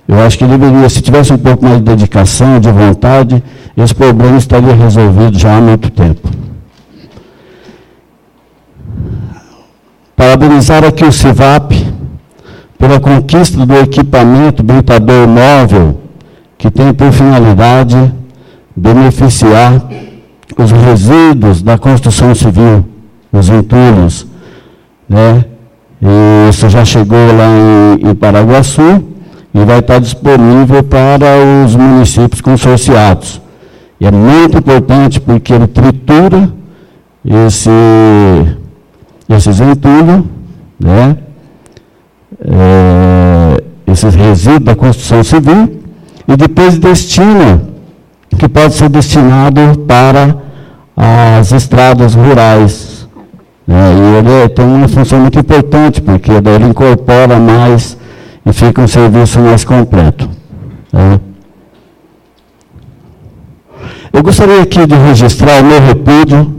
Eu acho que deveria, se tivesse um pouco mais de dedicação, de vontade, esse problema estaria resolvido já há muito tempo. Parabenizar aqui o CIVAP pela conquista do equipamento britador móvel, que tem por finalidade beneficiar os resíduos da construção civil, os entulhos, né? E isso já chegou lá em Paraguaçu e vai estar disponível para os municípios consorciados. E é muito importante porque ele tritura esses entulhos, né? Esses resíduos da construção civil, e depois destina, que pode ser destinado para as estradas rurais. Né? E ele tem uma função muito importante, porque daí ele incorpora mais e fica um serviço mais completo. Né? Eu gostaria aqui de registrar o meu repúdio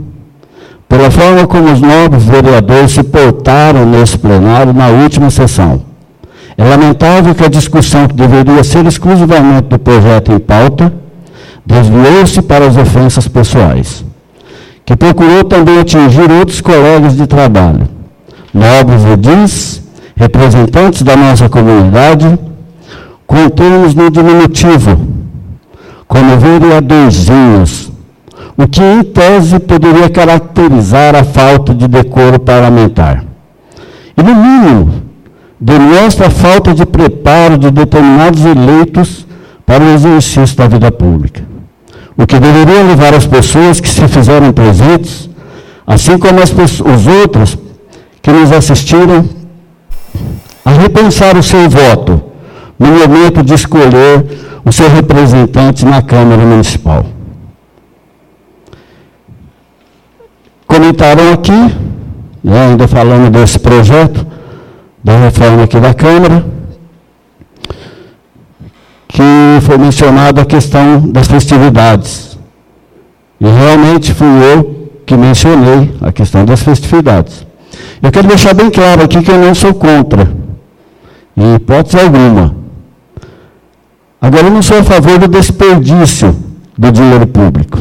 pela forma como os nobres vereadores se portaram nesse plenário na última sessão. É lamentável que a discussão que deveria ser exclusivamente do projeto em pauta desviou-se para as ofensas pessoais, que procurou também atingir outros colegas de trabalho, nobres edis, representantes da nossa comunidade, com termos no diminutivo, como vereadorzinhos, o que, em tese, poderia caracterizar a falta de decoro parlamentar. E, no mínimo, demonstra a falta de preparo de determinados eleitos para o exercício da vida pública, o que deveria levar as pessoas que se fizeram presentes, assim como os outros que nos assistiram, a repensar o seu voto no momento de escolher o seu representante na Câmara Municipal. Comentaram aqui, né, ainda falando desse projeto, da reforma aqui da Câmara, que foi mencionada a questão das festividades. E realmente fui eu que mencionei a questão das festividades. Eu quero deixar bem claro aqui que eu não sou contra, em hipótese alguma. Agora, eu não sou a favor do desperdício do dinheiro público.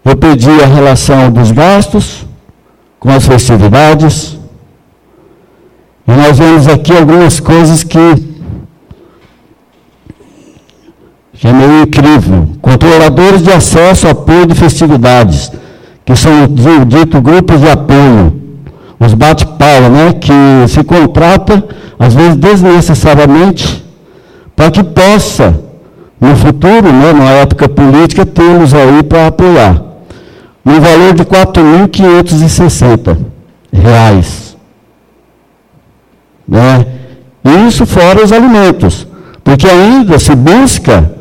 Eu pedi a relação dos gastos com as festividades, e nós vemos aqui algumas coisas que é meio incrível. Controladores de acesso, apoio de festividades, que são dito grupos de apoio, os bate-pau, né, que se contrata, às vezes desnecessariamente, para que possa, no futuro, né, na época política, termos aí para apoiar, no valor de R$ 4.560. Né? Isso fora os alimentos, porque ainda se busca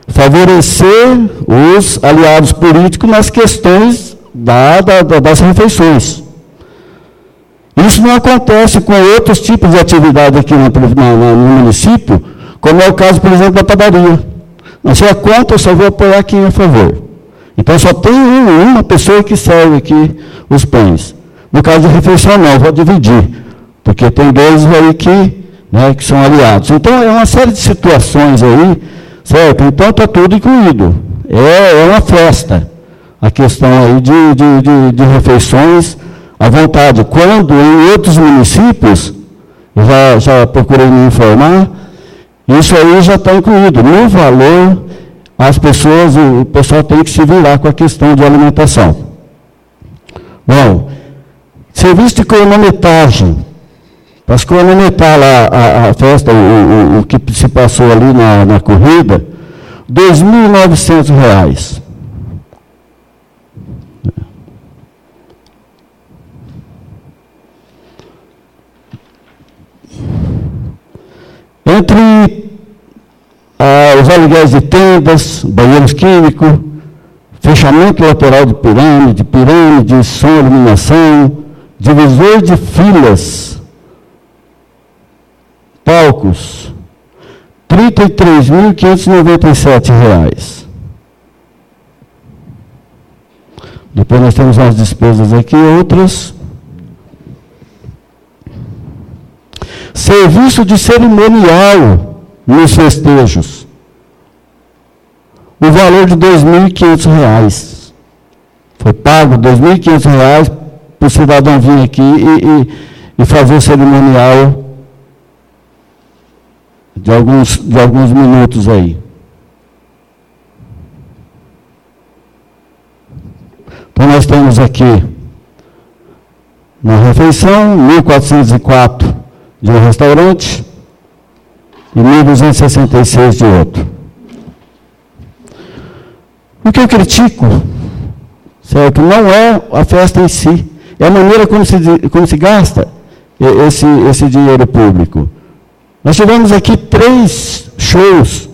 favorecer os aliados políticos nas questões das refeições. Isso não acontece com outros tipos de atividade aqui no município, como é o caso, por exemplo, da padaria. Não sei a quanto, eu só vou apoiar quem é a favor. Então, só tem uma pessoa que serve aqui os pães. No caso de refeição, não, eu vou dividir, porque tem dois aí que são aliados. Então, é uma série de situações aí, certo? Então, está tudo incluído. É uma festa, a questão aí de refeições à vontade. Quando em outros municípios, eu já procurei me informar, isso aí já está incluído. No valor, as pessoas, o pessoal tem que se virar com a questão de alimentação. Bom, serviço de cronometragem. Para se cronometrar lá a festa, o que se passou ali na corrida, R$ 2.900. Entre os aluguéis de tendas, banheiros químicos, fechamento lateral de pirâmide, som, iluminação, divisor de filas, palcos, R$ 33.597. Depois nós temos umas despesas aqui, outras. Serviço de cerimonial nos festejos. O valor de R$ 2.500. Foi pago R$ 2.500 para o cidadão vir aqui e fazer o cerimonial de alguns minutos aí. Então, nós temos aqui, na refeição, 1.404 de um restaurante e 1.266 de outro. O que eu critico, certo, não é a festa em si, é a maneira como se gasta esse dinheiro público. Nós tivemos aqui 3 shows,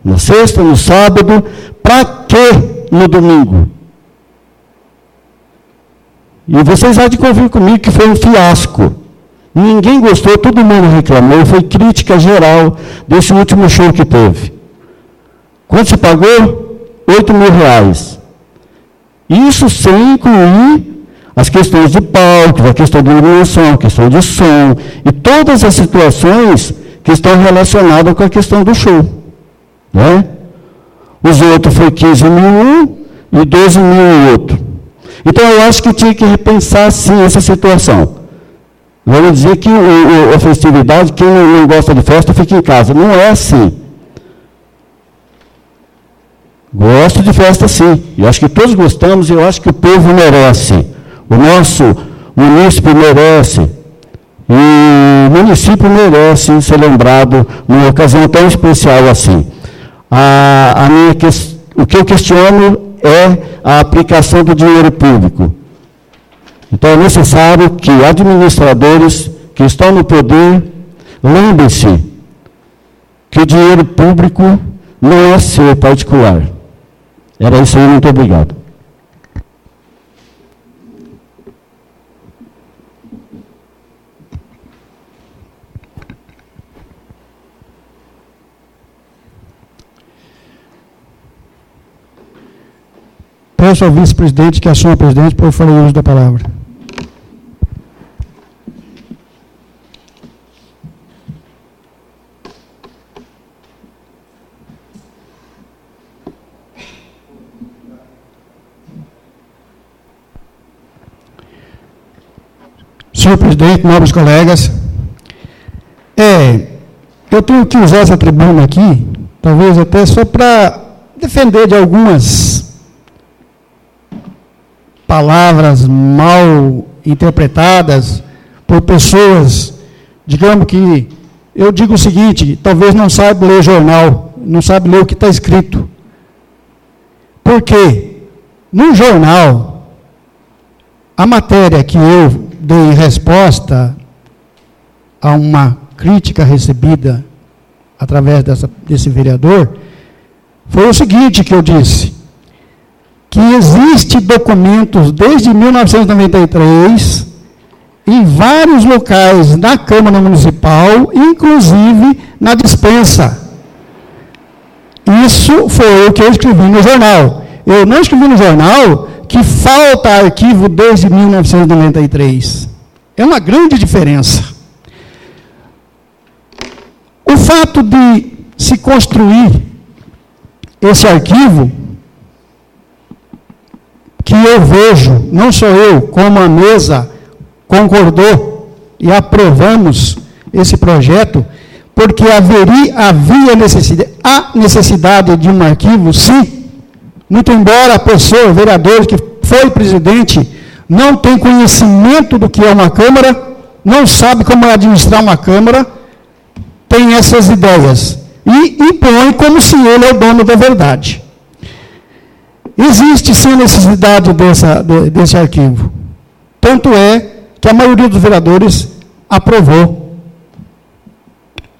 na sexta, no sábado, para quê no domingo? E vocês há de convir comigo que foi um fiasco. Ninguém gostou, todo mundo reclamou, foi crítica geral desse último show que teve. Quanto se pagou? R$8.000. Isso sem incluir as questões de palco, a questão de iluminação, a questão de som, e todas as situações que estão relacionadas com a questão do show. Né? Os outros foi 15 mil um e 12 mil o outro. Então eu acho que tinha que repensar sim essa situação. Vamos dizer que a festividade, quem não gosta de festa, fica em casa. Não é assim. Gosto de festa sim. Eu acho que todos gostamos e eu acho que o povo merece. O nosso munícipe merece. E o município merece ser lembrado numa ocasião tão especial assim. O que eu questiono é a aplicação do dinheiro público. Então é necessário que administradores que estão no poder lembrem-se que o dinheiro público não é seu particular. Era isso aí, muito obrigado. Peço ao vice-presidente que assuma o presidente, por favor, o uso da palavra. Senhor presidente, nobres colegas, eu tenho que usar essa tribuna aqui, talvez até só para defender de algumas palavras mal interpretadas por pessoas, digamos que, eu digo o seguinte, talvez não saiba ler jornal, não sabe ler o que está escrito. Porque, no jornal, a matéria que eu dei em resposta a uma crítica recebida através desse vereador, foi o seguinte que eu disse, que existe documentos desde 1993 em vários locais da Câmara Municipal, inclusive na dispensa. Isso foi o que eu escrevi no jornal. Eu não escrevi no jornal que falta arquivo desde 1993. É uma grande diferença. O fato de se construir esse arquivo, que eu vejo, não só eu, como a mesa concordou e aprovamos esse projeto, porque havia necessidade de um arquivo, sim, muito embora a pessoa, o vereador que foi presidente, não tem conhecimento do que é uma Câmara, não sabe como administrar uma Câmara, tem essas ideias e impõe como se ele é o dono da verdade. Existe sim necessidade desse arquivo. Tanto é que a maioria dos vereadores aprovou.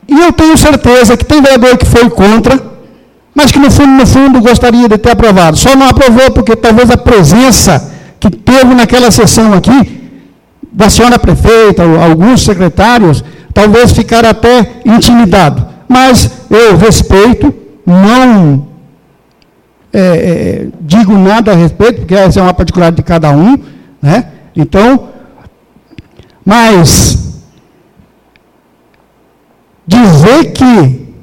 E eu tenho certeza que tem vereador que foi contra, mas que no fundo gostaria de ter aprovado. Só não aprovou porque talvez a presença que teve naquela sessão aqui, da senhora prefeita, alguns secretários, talvez ficaram até intimidados. Mas eu respeito, não digo nada a respeito, porque essa é uma particularidade de cada um, né? Então, mas dizer que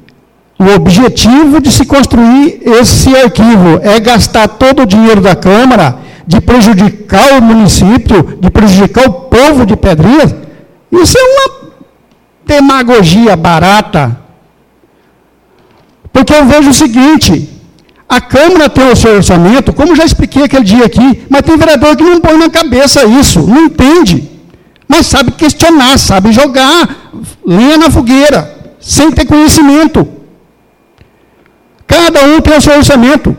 o objetivo de se construir esse arquivo é gastar todo o dinheiro da Câmara, de prejudicar o município, de prejudicar o povo de Pedrinhas, isso é uma demagogia barata. Porque eu vejo o seguinte, a Câmara tem o seu orçamento, como já expliquei aquele dia aqui, mas tem vereador que não põe na cabeça isso, não entende, mas sabe questionar, sabe jogar lenha na fogueira, sem ter conhecimento. Cada um tem o seu orçamento.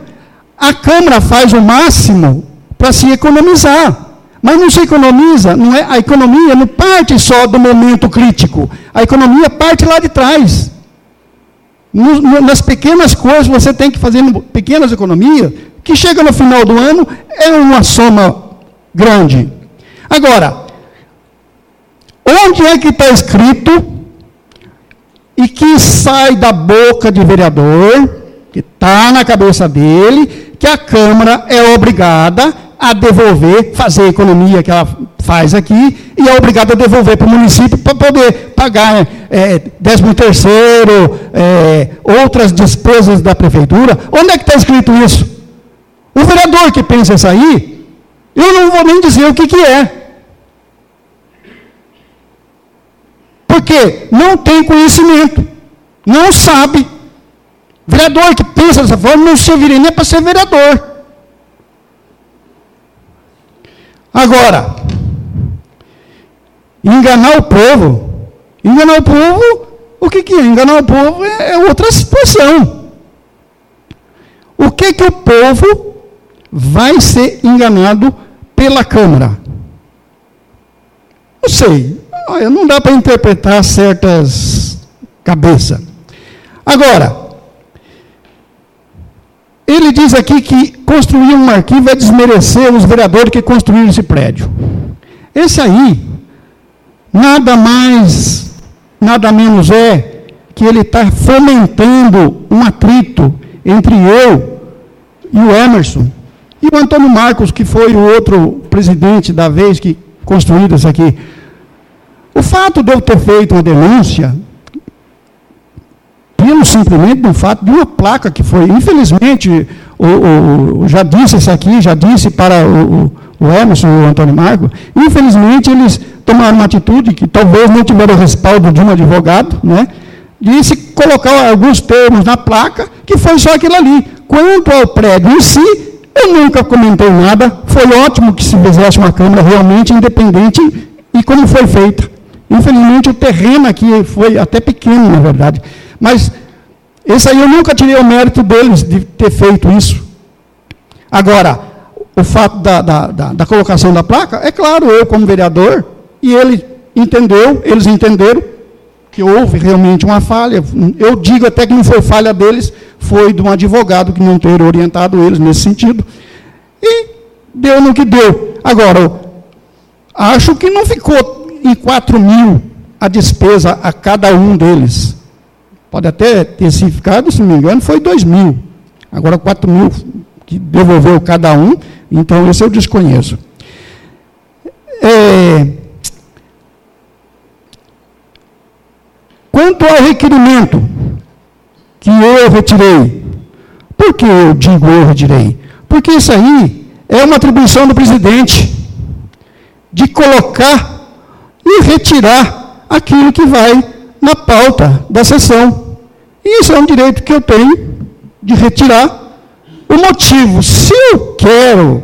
A Câmara faz o máximo para se economizar. Mas não se economiza, não é, a economia não parte só do momento crítico. A economia parte lá de trás. Nas pequenas coisas, você tem que fazer pequenas economias, que chega no final do ano, é uma soma grande. Agora, onde é que está escrito, e que sai da boca de vereador, que está na cabeça dele, que a Câmara é obrigada a devolver, fazer a economia que ela faz aqui, e é obrigada a devolver para o município para poder pagar 13º, outras despesas da prefeitura? Onde é que está escrito isso? O vereador que pensa isso aí, eu não vou nem dizer o que é. Porque não tem conhecimento, não sabe. Vereador que pensa dessa forma não serviria nem para ser vereador. Agora, enganar o povo, o que é? Enganar o povo é outra situação. O que o povo vai ser enganado pela Câmara? Não sei, não dá para interpretar certas cabeças. Agora, ele diz aqui que construir um arquivo é desmerecer os vereadores que construíram esse prédio. Esse aí, nada mais, nada menos é que ele está fomentando um atrito entre eu e o Emerson, e o Antônio Marcos, que foi o outro presidente da vez que construiu isso aqui. O fato de eu ter feito uma denúncia, pelo simplesmente do fato de uma placa que foi, infelizmente, já disse isso aqui, já disse para o Emerson e o Antônio Marcos, infelizmente eles tomaram uma atitude que talvez não tiveram o respaldo de um advogado, né, de se colocar alguns termos na placa, que foi só aquilo ali. Quanto ao prédio em si, eu nunca comentei nada, foi ótimo que se fizesse uma Câmara realmente independente e como foi feita. Infelizmente o terreno aqui foi até pequeno, na verdade, mas esse aí eu nunca tirei o mérito deles de ter feito isso. Agora, o fato da colocação da placa, é claro, eu como vereador, e eles entenderam que houve realmente uma falha. Eu digo até que não foi falha deles, foi de um advogado que não ter orientado eles nesse sentido. E deu no que deu. Agora, acho que não ficou em 4 mil a despesa a cada um deles. Pode até ter se ficado, se não me engano, foi 2 mil. Agora 4 mil que devolveu cada um, então esse eu desconheço. Quanto ao requerimento que eu retirei, por que eu digo eu retirei? Porque isso aí é uma atribuição do presidente de colocar e retirar aquilo que vai na pauta da sessão. E isso é um direito que eu tenho de retirar. O motivo, se eu quero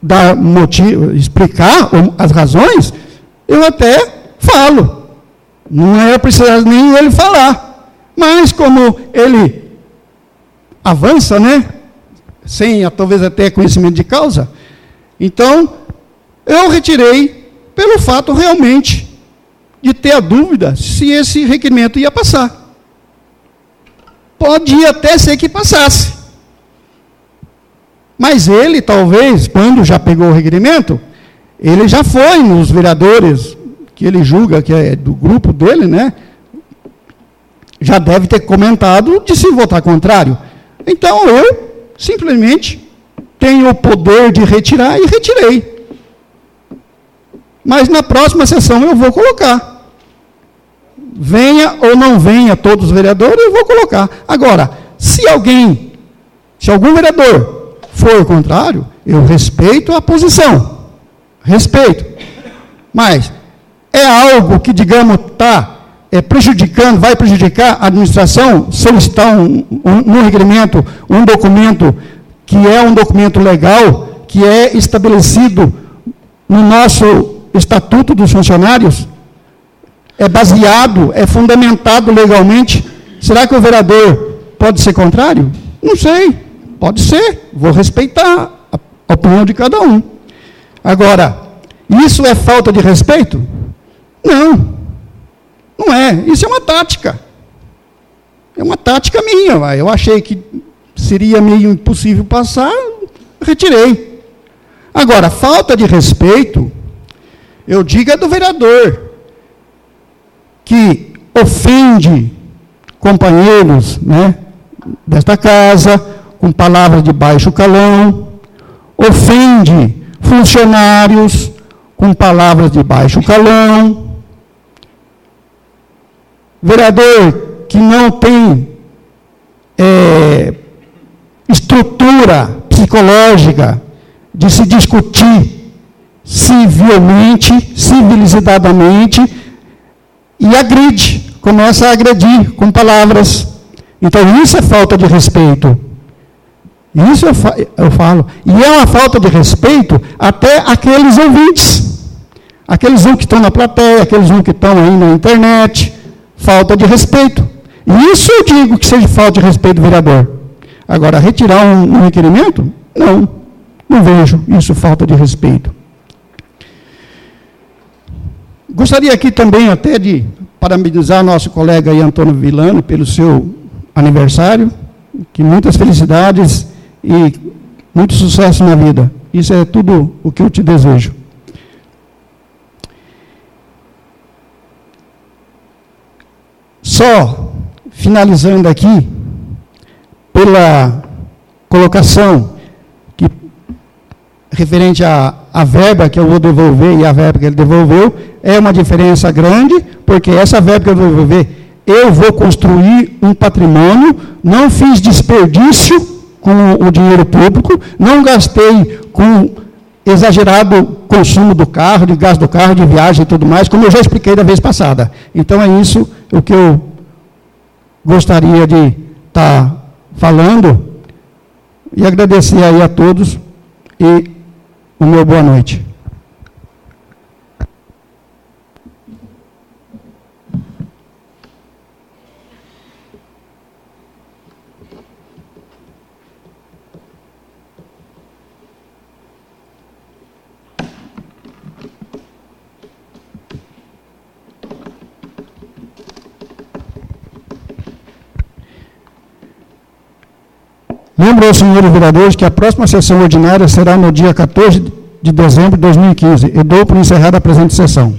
dar motivo, explicar as razões, eu até falo. Não é preciso nem ele falar. Mas como ele avança, né? Sem talvez até conhecimento de causa, então eu retirei pelo fato realmente de ter a dúvida se esse requerimento ia passar. Pode até ser que passasse. Mas ele, talvez, quando já pegou o requerimento, ele já foi nos vereadores, que ele julga que é do grupo dele, né? Já deve ter comentado de se votar contrário. Então, eu simplesmente tenho o poder de retirar e retirei. Mas na próxima sessão eu vou colocar. Venha ou não venha todos os vereadores, eu vou colocar. Agora, se algum vereador for contrário, eu respeito a posição. Respeito. Mas é algo que, digamos, prejudicando, vai prejudicar a administração, solicitar um requerimento, um documento que é um documento legal, que é estabelecido no nosso Estatuto dos Funcionários, é baseado, é fundamentado legalmente. Será que o vereador pode ser contrário? Não sei. Pode ser, vou respeitar a opinião de cada um. Agora, isso é falta de respeito? Não, não é. Isso é uma tática. É uma tática minha. Eu achei que seria meio impossível passar, retirei. Agora, falta de respeito, eu digo é do vereador, que ofende companheiros, né, desta casa, com palavras de baixo calão, ofende funcionários com palavras de baixo calão, vereador que não tem estrutura psicológica de se discutir civilmente, civilizadamente, e agride, começa a agredir com palavras. Então, isso é falta de respeito. Isso eu falo. E é uma falta de respeito até aqueles ouvintes. Aqueles que estão na plateia, aqueles que estão aí na internet. Falta de respeito. E isso eu digo que seja falta de respeito do vereador. Agora, retirar um requerimento? Não vejo isso falta de respeito. Gostaria aqui também até de parabenizar nosso colega aí, Antônio Villani, pelo seu aniversário, que muitas felicidades e muito sucesso na vida. Isso é tudo o que eu te desejo. Só finalizando aqui, pela colocação que, referente à verba que eu vou devolver e a verba que ele devolveu, é uma diferença grande, porque essa verba que eu vou devolver, eu vou construir um patrimônio, não fiz desperdício com o dinheiro público, não gastei com exagerado consumo do carro, de gasto do carro, de viagem e tudo mais, como eu já expliquei da vez passada. Então, é isso o que eu gostaria de estar falando, e agradecer aí a todos, e o meu boa noite. Lembro aos senhores vereadores que a próxima sessão ordinária será no dia 14 de dezembro de 2015. E dou por encerrada a presente sessão.